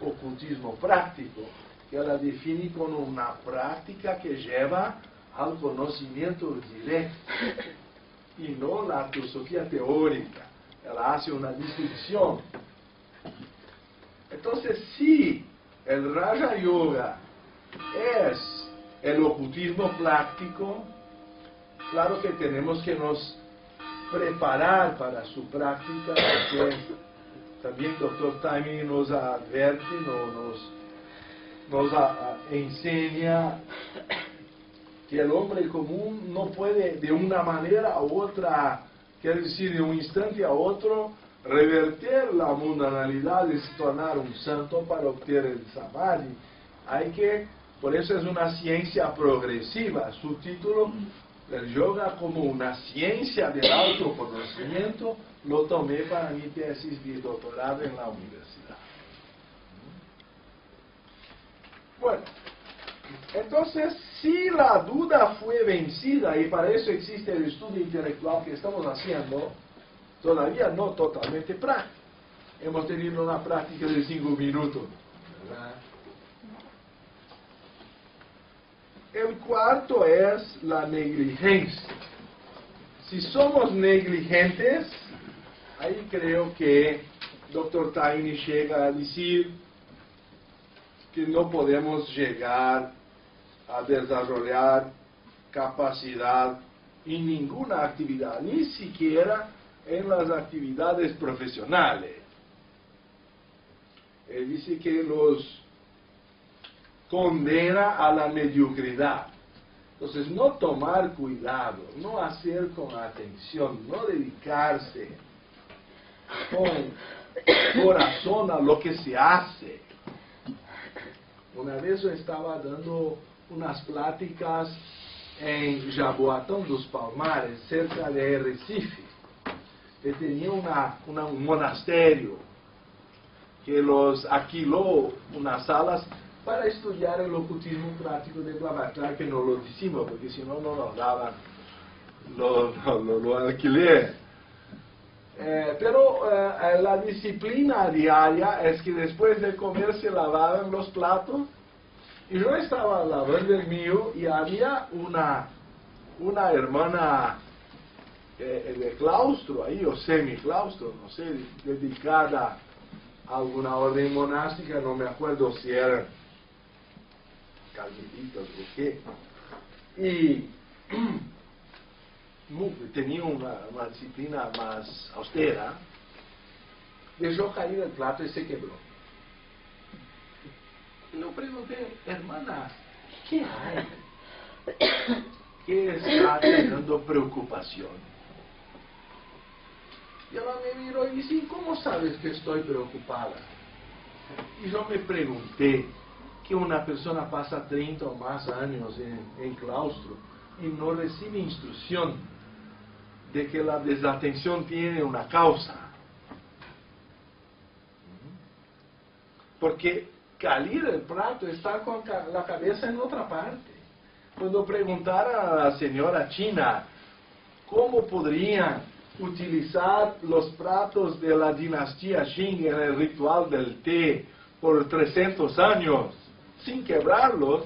Ocultismo Práctico, que ella define como una práctica que lleva al conocimiento directo y no la filosofía teórica. Ella hace una distinción. Entonces, si el Raja Yoga es el ocultismo práctico, claro que tenemos que nos preparar para su práctica, porque también Dr. Taimini nos advierte, nos enseña que el hombre común no puede de una manera u otra, quiere decir de un instante a otro, revertir la mundanalidad y se tornar un santo para obtener el samadhi. Hay que, por eso es una ciencia progresiva. Su título, el yoga como una ciencia del autoconocimiento, lo tomé para mi tesis de doctorado en la universidad. Bueno, entonces, si la duda fue vencida, y para eso existe el estudio intelectual que estamos haciendo, todavía no totalmente práctico. Hemos tenido una práctica de 5 minutos, ¿verdad? El cuarto es la negligencia. Si somos negligentes, ahí creo que Dr. Taimini llega a decir que no podemos llegar a desarrollar capacidad en ninguna actividad, ni siquiera en las actividades profesionales. Él dice que los condena a la mediocridad. Entonces, no tomar cuidado, no hacer con atención, no dedicarse con corazón a lo que se hace. Una vez yo estaba dando unas pláticas en Jaboatão dos Palmares, cerca de Recife, que tenía un monasterio que los alquiló unas salas para estudiar el ocultismo práctico de Blavatsky. Claro que no lo decimos, porque si no, no nos daban lo alquiler. Pero la disciplina diaria es que después de comer se lavaban los platos, y yo estaba lavando el mío y había una hermana de claustro ahí, o semiclaustro, no sé, dedicada a alguna orden monástica, no me acuerdo si eran carmelitas o qué, y tenía una disciplina más austera. Dejó caer el plato y se quebró. Y yo pregunté, hermana, ¿qué hay? ¿Qué está teniendo preocupación? Y ella me miró y dice, ¿cómo sabes que estoy preocupada? Y yo me pregunté, que una persona pasa 30 o más años en claustro y no recibe instrucción de que la desatención tiene una causa. Porque calir el plato está con la cabeza en otra parte. Cuando preguntara a la señora china cómo podrían utilizar los platos de la dinastía Qing en el ritual del té por 300 años sin quebrarlos,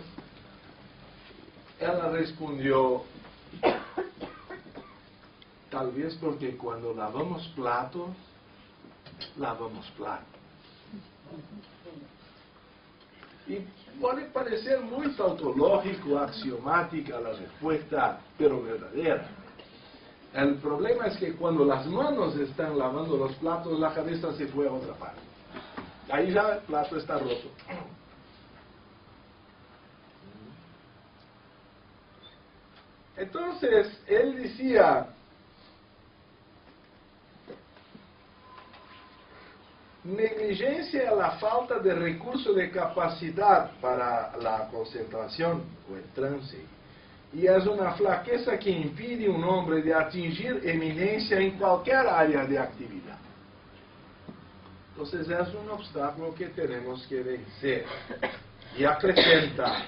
ella respondió, tal vez porque cuando lavamos platos, lavamos platos. Y puede parecer muy tautológico, axiomática la respuesta, pero verdadera. El problema es que cuando las manos están lavando los platos, la cabeza se fue a otra parte. Ahí ya el plato está roto. Entonces, él decía, negligencia es la falta de recurso de capacidad para la concentración o el trance, y es una flaqueza que impide a un hombre de atingir eminencia en cualquier área de actividad. Entonces es un obstáculo que tenemos que vencer. Y acrescenta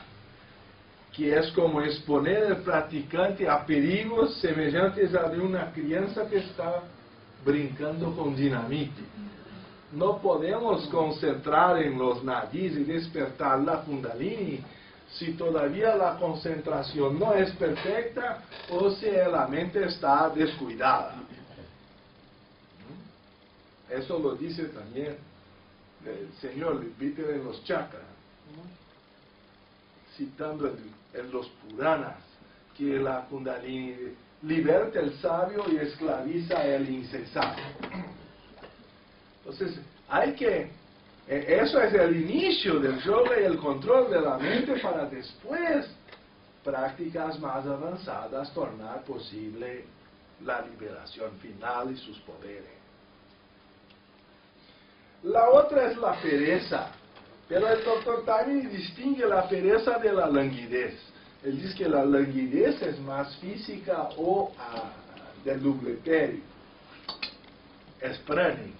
que es como exponer al practicante a perigos semejantes a de una crianza que está brincando con dinamite. No podemos concentrar en los nadis y despertar la Kundalini si todavía la concentración no es perfecta o si la mente está descuidada. Eso lo dice también el señor Leadbeater en los chakras, citando en los Puranas, que la Kundalini liberta el sabio y esclaviza el insensato. Entonces, eso es el inicio del yoga y el control de la mente para después, prácticas más avanzadas, tornar posible la liberación final y sus poderes. La otra es la pereza, pero el Dr. Tani distingue la pereza de la languidez. Él dice que la languidez es más física o del dubleterio, es pránica,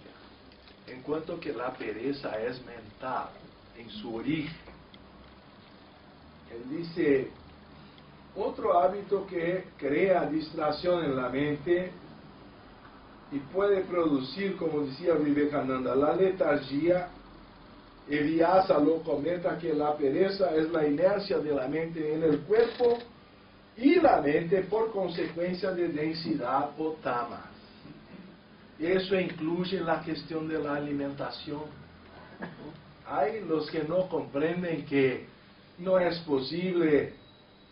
en cuanto que la pereza es mental, en su origen. Él dice, otro hábito que crea distracción en la mente y puede producir, como decía Vivekananda, la letargia. Y Vyasa lo comenta que la pereza es la inercia de la mente en el cuerpo y la mente por consecuencia de densidad o tamas. Eso incluye la cuestión de la alimentación. Hay los que no comprenden que no es posible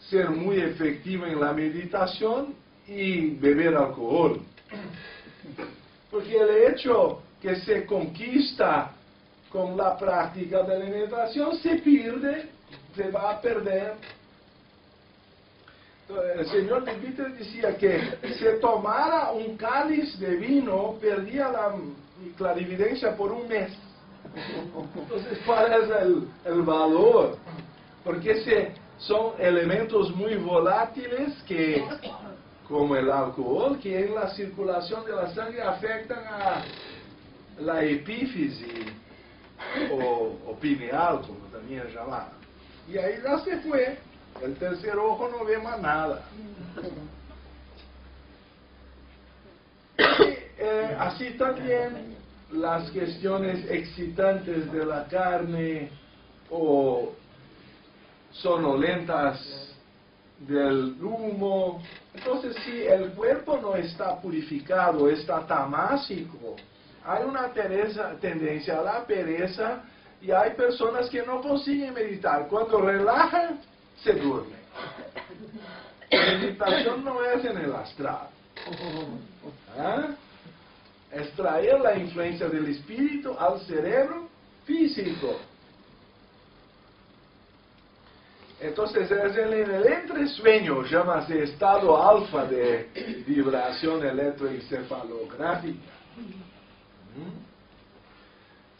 ser muy efectivo en la meditación y beber alcohol. Porque el hecho que se conquista con la práctica de la meditación se pierde, se va a perder. El señor Leadbeater decía que si tomara un cáliz de vino, perdía la clarividencia por un mes. Entonces, ¿cuál es el valor? Porque son elementos muy volátiles que, como el alcohol, que en la circulación de la sangre afectan a la epífisis o pineal, como también es llamada. Y ahí ya se fue. El tercer ojo no ve más nada. Y, así también las cuestiones excitantes de la carne o sonolentas del humo. Entonces, si el cuerpo no está purificado, está tamásico, hay una tendencia a la pereza y hay personas que no consiguen meditar. Cuando relajan, se duermen. La meditación no es en el astral. Extraer la influencia del espíritu al cerebro físico. Entonces es en el entresueño, llámase estado alfa de vibración electroencefalográfica,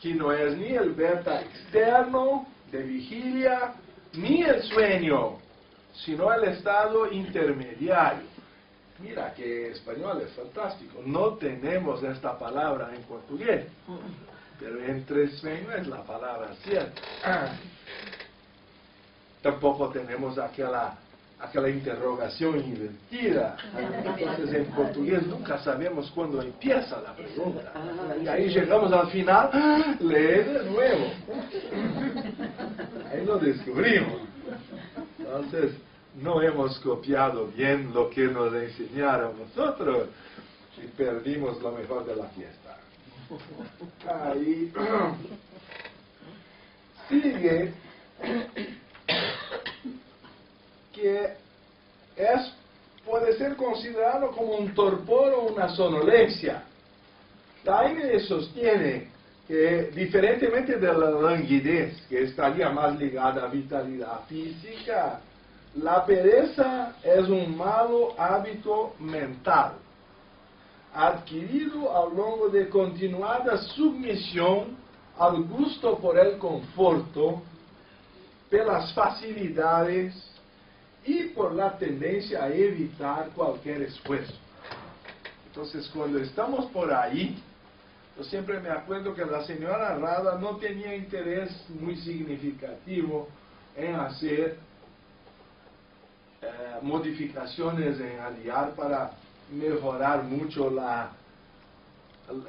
que no es ni el beta externo de vigilia, ni el sueño, sino el estado intermediario. Mira que español es fantástico, no tenemos esta palabra en portugués, pero entresueño es la palabra cierta. Tampoco tenemos aquella interrogación invertida. Entonces en portugués nunca sabemos cuándo empieza la pregunta. Y ahí llegamos al final, lee de nuevo. Ahí lo descubrimos. Entonces no hemos copiado bien lo que nos enseñaron nosotros y perdimos lo mejor de la fiesta. Ahí sigue que puede ser considerado como un torpor o una sonolencia. Taine sostiene que, diferentemente de la languidez, que estaría más ligada a vitalidad física, la pereza es un malo hábito mental, adquirido a lo largo de continuada sumisión al gusto por el conforto, por las facilidades y por la tendencia a evitar cualquier esfuerzo. Entonces, cuando estamos por ahí, yo siempre me acuerdo que la señora Rada no tenía interés muy significativo en hacer modificaciones en Aliar para mejorar mucho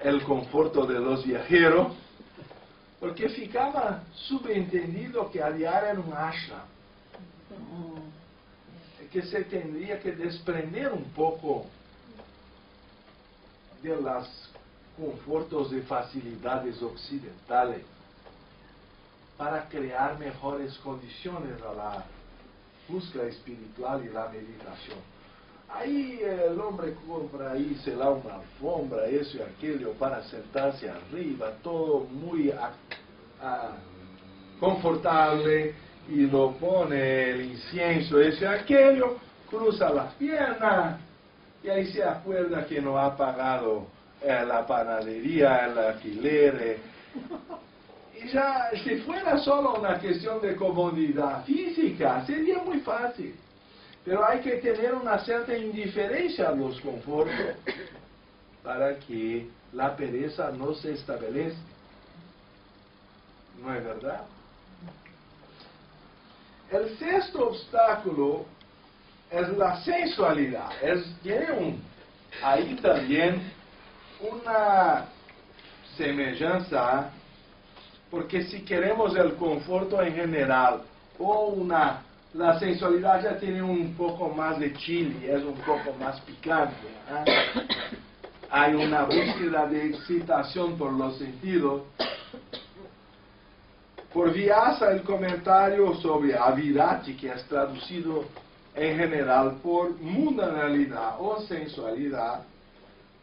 el conforto de los viajeros, porque ficaba subentendido que Aliar era un ashram, que se tendría que desprender un poco de los confortos y facilidades occidentales para crear mejores condiciones a la búsqueda espiritual y la meditación. Ahí el hombre compra ahí, se da una alfombra, eso y aquello, para sentarse arriba, todo muy confortable, y lo pone el incienso, eso y aquello, cruza las piernas, y ahí se acuerda que no ha pagado la panadería, el alquiler. Y ya, si fuera solo una cuestión de comodidad física, sería muy fácil. Pero hay que tener una cierta indiferencia a los confortos para que la pereza no se establezca. ¿No es verdad? El sexto obstáculo es la sensualidad. Tiene ahí también una semejanza, porque si queremos el conforto en general o la sensualidad ya tiene un poco más de chile, es un poco más picante, ¿eh? Hay una búsqueda de excitación por los sentidos. Por Vyasa, el comentario sobre avirati, que es traducido en general por mundanalidad o sensualidad,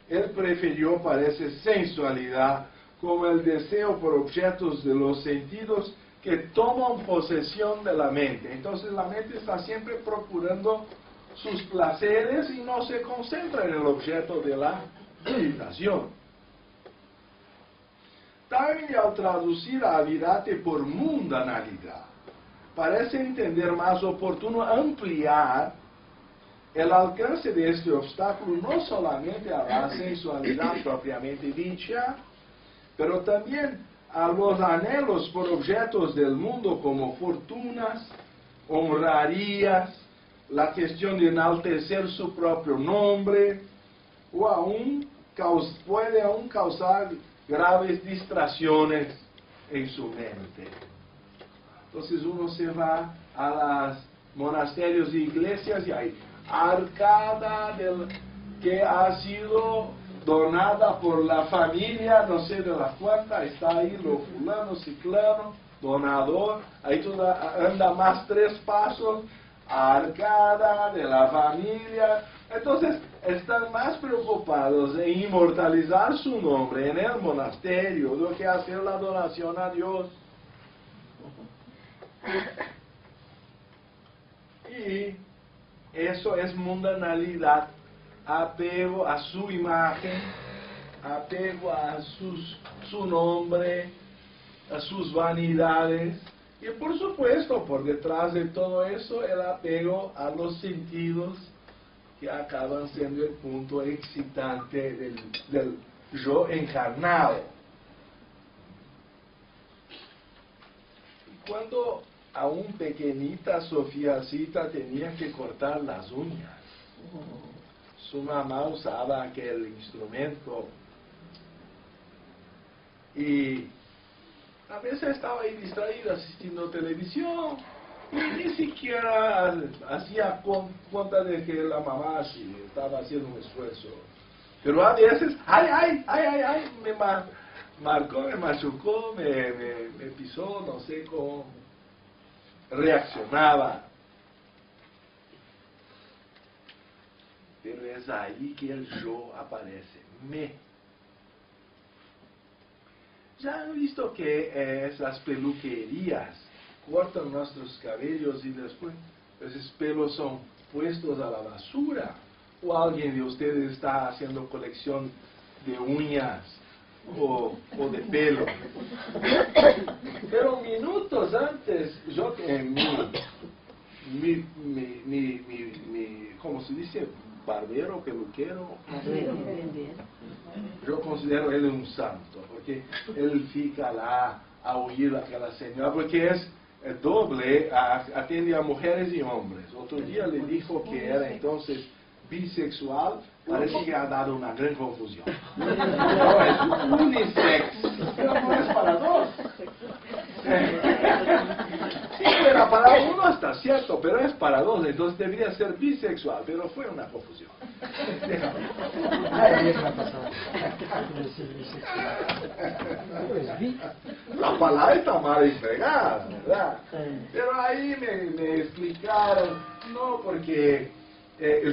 él prefirió, parece, sensualidad como el deseo por objetos de los sentidos que toman posesión de la mente. Entonces la mente está siempre procurando sus placeres y no se concentra en el objeto de la meditación. También al traducir a avirate por mundanalidad, parece entender más oportuno ampliar el alcance de este obstáculo no solamente a la sensualidad propiamente dicha, pero también a los anhelos por objetos del mundo como fortunas, honrarías, la cuestión de enaltecer su propio nombre, o puede aún causar graves distracciones en su mente. Entonces uno se va a los monasterios y iglesias y hay arcada que ha sido donada por la familia, no sé de la cuenta, está ahí lo fulano, ciclano, donador, ahí tú anda más 3 pasos, arcada de la familia. Entonces están más preocupados en inmortalizar su nombre en el monasterio do que hacer la donación a Dios. Y eso es mundanalidad, apego a su imagen, apego a su nombre, a sus vanidades, y por supuesto, por detrás de todo eso, el apego a los sentidos, que acaban siendo el punto excitante del yo encarnado. Y cuando aún pequeñita Sofiacita tenía que cortar las uñas, su mamá usaba aquel instrumento y a veces estaba ahí distraída asistiendo asistiendo televisión y ni siquiera hacía cuenta de que la mamá sí estaba haciendo un esfuerzo. Pero a veces, me marcó, me machucó, me pisó, no sé cómo. reaccionaba. Pero es ahí que el yo aparece, me. Ya han visto que esas peluquerías cortan nuestros cabellos y después esos pelos son puestos a la basura. O alguien de ustedes está haciendo colección de uñas o de pelo. Pero minutos antes, yo en mi ¿cómo se dice? Barbero, peluquero. Yo considero él un santo, porque él fica lá a oír a aquella señora, porque es doble, atiende a mujeres y hombres. Otro día le dijo que era entonces bisexual, parece que ha dado una gran confusión. No, es unisex, pero no es para dos. Si fuera para uno está cierto, pero es para dos, entonces debería ser bisexual, pero fue una confusión. La palabra está mal empleada, ¿verdad? Pero ahí me explicaron, no, porque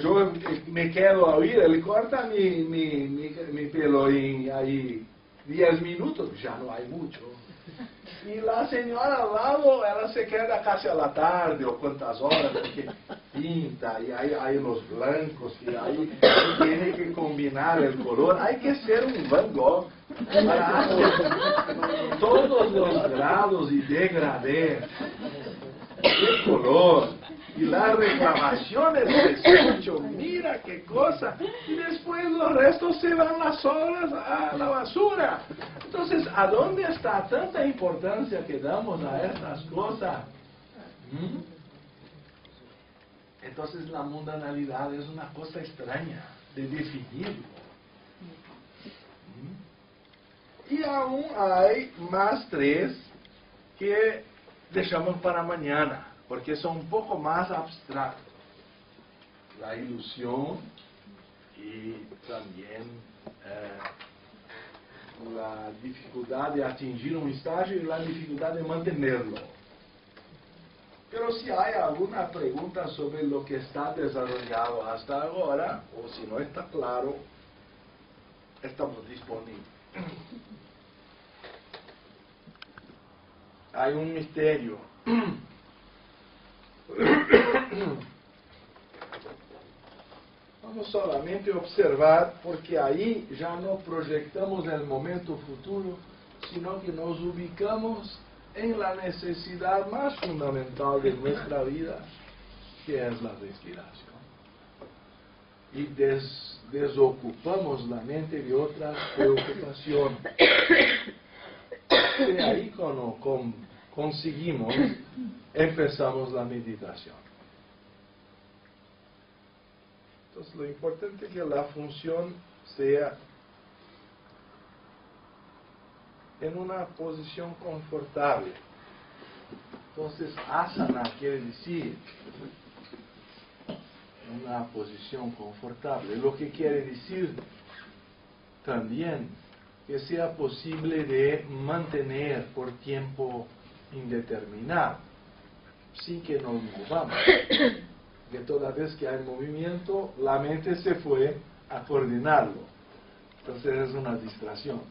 yo me quedo a oír, él corta mi pelo en ahí 10 minutos, ya no hay mucho. Y la señora al lado, ela se queda casi a la tarde o cuántas horas, porque pinta, y hay los blancos, y ahí tiene que combinar el color. Hay que ser un Van Gogh para hacer todos los grados y degradés de color. Y las reclamaciones de escucho, mira qué cosa, y después los restos se van las obras a la basura. Entonces, ¿a dónde está tanta importancia que damos a estas cosas? Entonces la mundanalidad es una cosa extraña de definirlo. Y aún hay más tres que dejamos para mañana, porque son un poco más abstractos. La ilusión y también la dificultad de atingir un estágio y la dificultad de mantenerlo. Pero si hay alguna pregunta sobre lo que está desarrollado hasta ahora, o si no está claro, estamos disponibles. Hay un misterio. Vamos solamente observar, porque ahí ya no proyectamos el momento futuro, sino que nos ubicamos en la necesidad más fundamental de nuestra vida, que es la respiración. Y desocupamos la mente de otras preocupaciones. Y ahí cuando conseguimos, empezamos la meditación. Entonces lo importante es que la función sea en una posición confortable. Entonces asana quiere decir una posición confortable, lo que quiere decir también que sea posible de mantener por tiempo indeterminado, sin que nos movamos. Que toda vez que hay movimiento, la mente se fue a coordinarlo. Entonces es una distracción.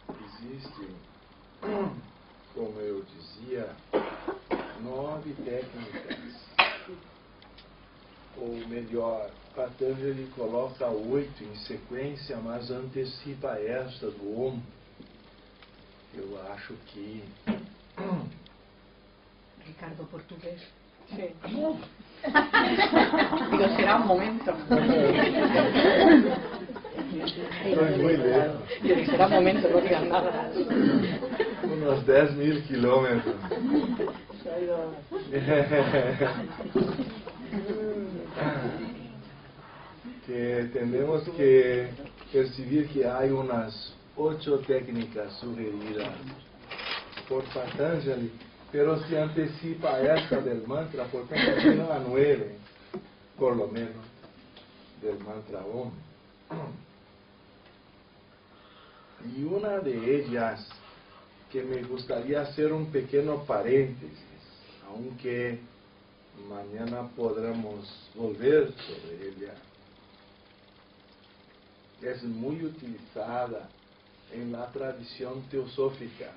Existe, como eu dizia, 9 técnicas. Ou melhor, Patanjali coloca 8 em sequência, mas antecipa esta do Om. Eu acho que... Ricardo portugués. Sí. Digo, será un momento. Estoy muy lejos. Yo dije, será un momento, no digas nada. Unos 10.000 kilómetros. Que tenemos que percibir que hay unas 8 técnicas sugeridas por Patanjali, pero se anticipa esta del mantra, por tanto tiene a 9, por lo menos, del mantra Om. Y una de ellas que me gustaría hacer un pequeño paréntesis, aunque mañana podremos volver sobre ella. Es muy utilizada en la tradición teosófica.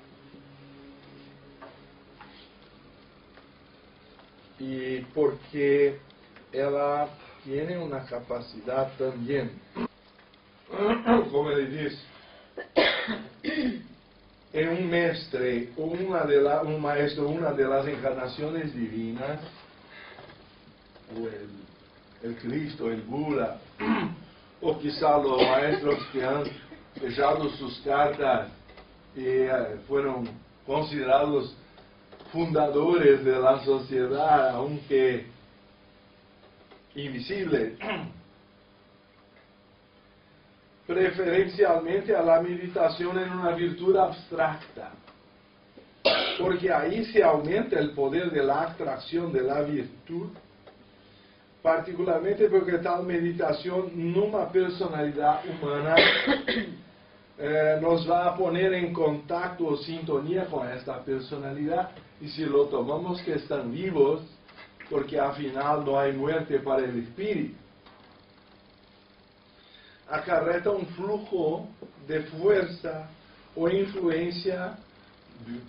Y porque ella tiene una capacidad también, como le dice, en un maestre, un maestro, una de las encarnaciones divinas, o el Cristo, el Buda, o quizá los maestros que han dejado sus cartas y fueron considerados fundadores de la sociedad, aunque invisible, preferencialmente a la meditación en una virtud abstracta, porque ahí se aumenta el poder de la atracción de la virtud, particularmente porque tal meditación en una personalidad humana nos va a poner en contacto o sintonía con esta personalidad, y si lo tomamos que están vivos, porque al final no hay muerte para el espíritu, acarreta un flujo de fuerza o influencia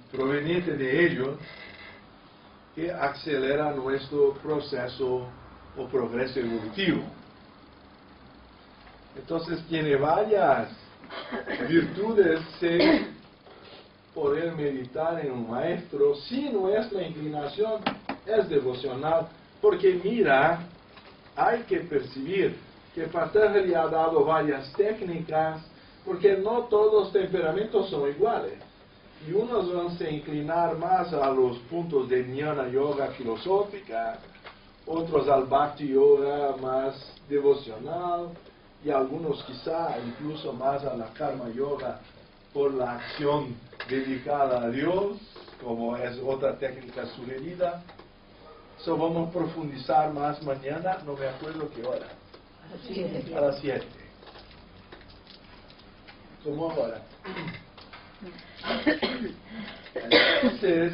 proveniente de ellos que acelera nuestro proceso o progreso evolutivo. Entonces tiene varias virtudes poder meditar en un maestro si nuestra inclinación es devocional, porque mira, hay que percibir que Patanjali le ha dado varias técnicas, porque no todos los temperamentos son iguales, y unos van a inclinar más a los puntos de Jnana Yoga filosófica, otros al Bhakti Yoga más devocional, y algunos quizá incluso más a la Karma Yoga por la acción dedicada a Dios, como es otra técnica sugerida. Eso vamos a profundizar más mañana, no me acuerdo qué hora. A las 7. Como ahora. Entonces,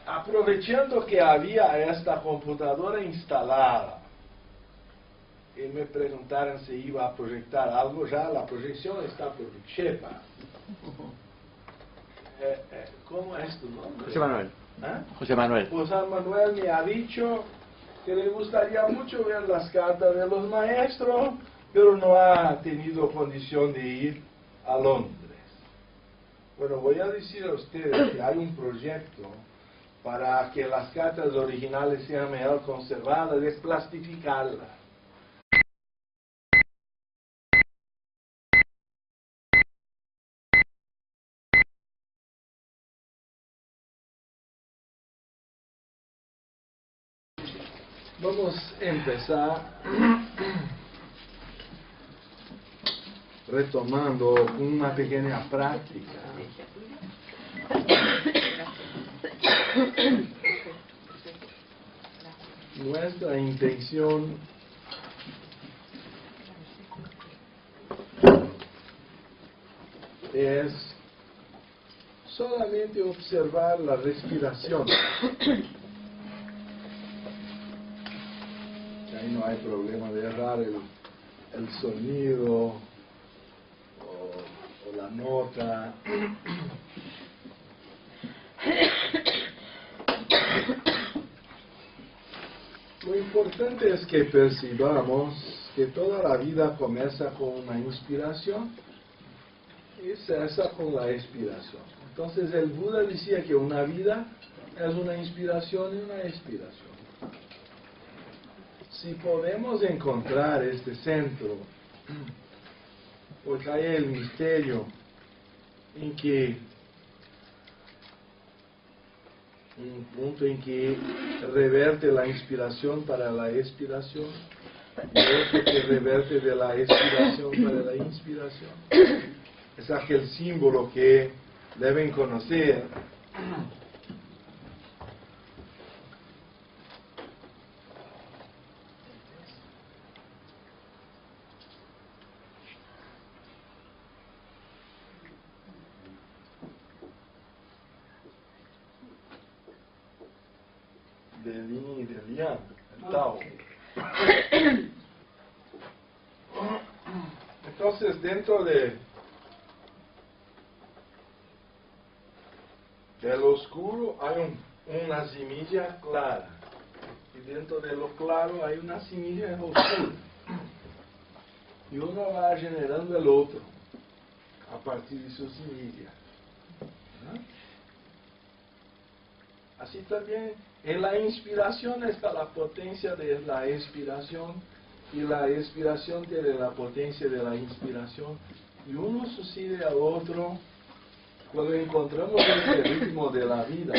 aprovechando que había esta computadora instalada, y me preguntaron si iba a proyectar algo, ya la proyección está por Chepa. ¿Cómo es tu nombre? José Manuel. ¿Ah? José Manuel. José Manuel me ha dicho que le gustaría mucho ver las cartas de los maestros, pero no ha tenido condición de ir a Londres. Bueno, voy a decir a ustedes que hay un proyecto para que las cartas originales sean mejor conservadas, es plastificarlas. Vamos a empezar retomando una pequeña práctica. Nuestra intención es solamente observar la respiración. Ahí no hay problema de errar el sonido o la nota. Lo importante es que percibamos que toda la vida comienza con una inspiración y cesa con la expiración. Entonces el Buda decía que una vida es una inspiración y una expiración. Si podemos encontrar este centro, porque hay el misterio en que un punto en que reverte la inspiración para la expiración y otro que reverte de la expiración para la inspiración. Es aquel símbolo que deben conocer. del yin y del yang, el Tao. Entonces, dentro del oscuro hay una semilla clara, y dentro de lo claro hay una semilla oscura, y uno va generando el otro a partir de su semilla. ¿No? Así también en la inspiración está la potencia de la expiración, y la expiración tiene la potencia de la inspiración, y uno sucede al otro cuando encontramos este ritmo de la vida.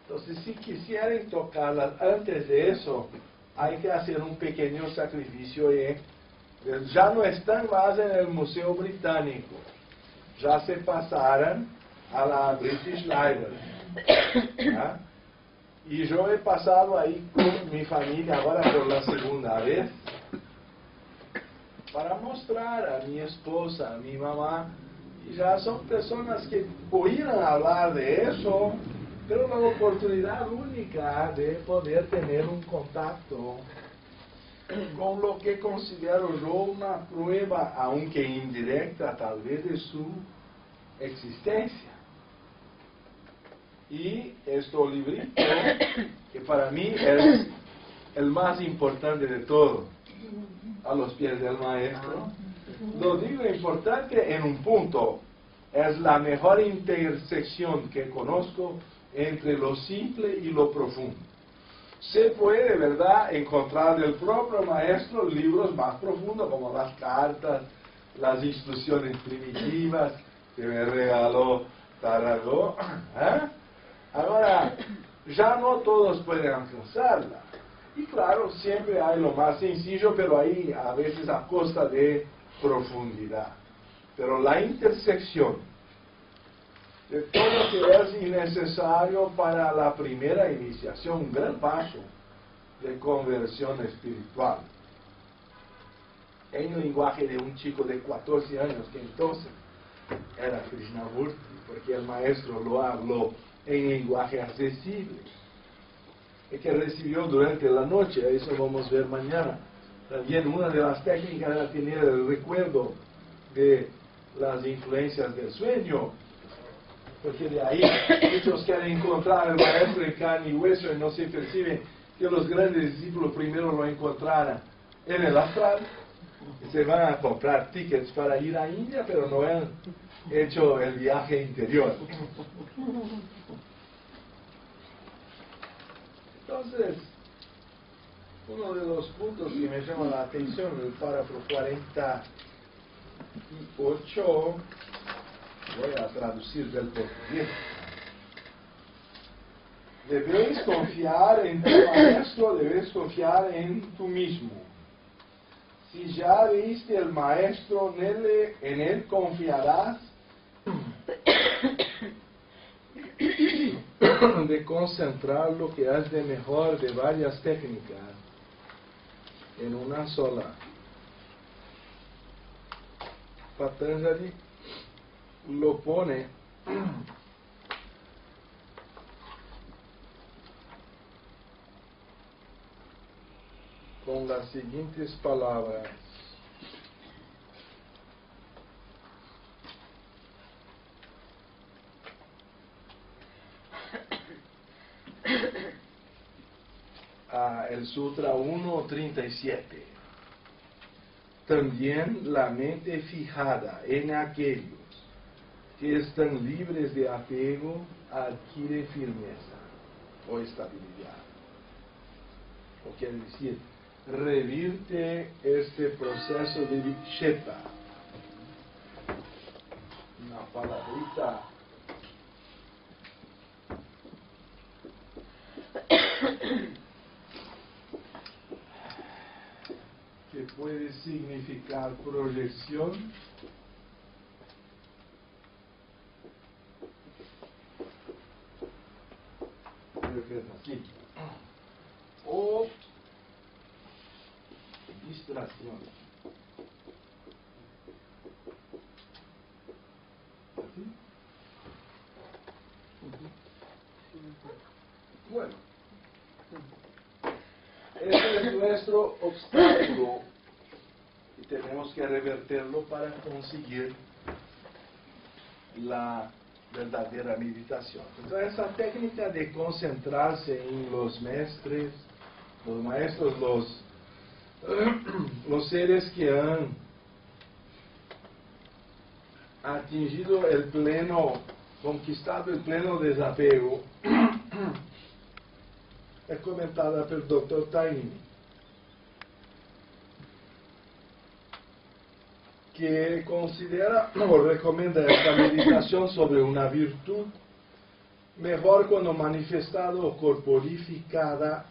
Entonces, si quisieran tocarlas antes de eso, hay que hacer un pequeño sacrificio. Ya no están más en el Museo Británico, ya se pasaron a la British Library. ¿Ah? Y yo he pasado ahí con mi familia ahora por la segunda vez, para mostrar a mi esposa, a mi mamá, y ya son personas que oíran hablar de eso, pero la oportunidad única de poder tener un contacto con lo que considero yo una prueba, aunque indirecta tal vez, de su existencia. Y este librito, que para mí es el más importante de todo, a los pies del maestro. Lo digo importante en un punto: es la mejor intersección que conozco entre lo simple y lo profundo. Se puede, ¿verdad?, encontrar del propio maestro libros más profundos, como las cartas, las instrucciones primitivas que me regaló Tarragó. ¿Eh? Ahora, ya no todos pueden alcanzarla. Y claro, siempre hay lo más sencillo, pero ahí a veces a costa de profundidad. Pero la intersección de todo lo que es innecesario para la primera iniciación, un gran paso de conversión espiritual. En el lenguaje de un chico de 14 años, que entonces era Krishnamurti, porque el maestro lo habló en lenguaje accesible, y que recibió durante la noche. Eso vamos a ver mañana. También una de las técnicas era tener el recuerdo de las influencias del sueño, porque de ahí muchos quieren encontrar al maestro en carne y hueso y no se perciben que los grandes discípulos primero lo encontraran en el astral, y se van a comprar tickets para ir a India, pero no han hecho el viaje interior. Entonces, uno de los puntos que me llama la atención, el párrafo 48, voy a traducir del portugués. Debes confiar en tu maestro, debes confiar en tú mismo. Si ya viste el maestro, en él confiarás de concentrar lo que has de mejor de varias técnicas en una sola. Patanjali lo pone con las siguientes palabras: el Sutra 1.37. También la mente fijada en aquellos que están libres de apego adquiere firmeza o estabilidad. O quiere decir, revierte este proceso de vikshepa. Una palabrita que puede significar proyección, creo que es así, o distracción. ¿Así? Bueno, ese es nuestro obstáculo y tenemos que revertirlo para conseguir la verdadera meditación. Entonces, esa técnica de concentrarse en los maestros, los seres que han atingido el pleno, conquistado el pleno desapego, es comentada por el Dr. Taini, que considera o recomienda esta meditación sobre una virtud mejor cuando manifestada o corporificada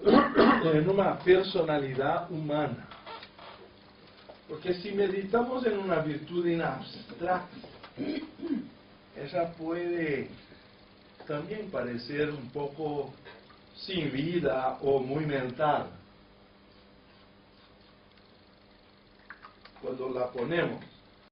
en una personalidad humana. Porque si meditamos en una virtud en abstracto, esa puede también parecer un poco sin vida o muy mental. Cuando la ponemos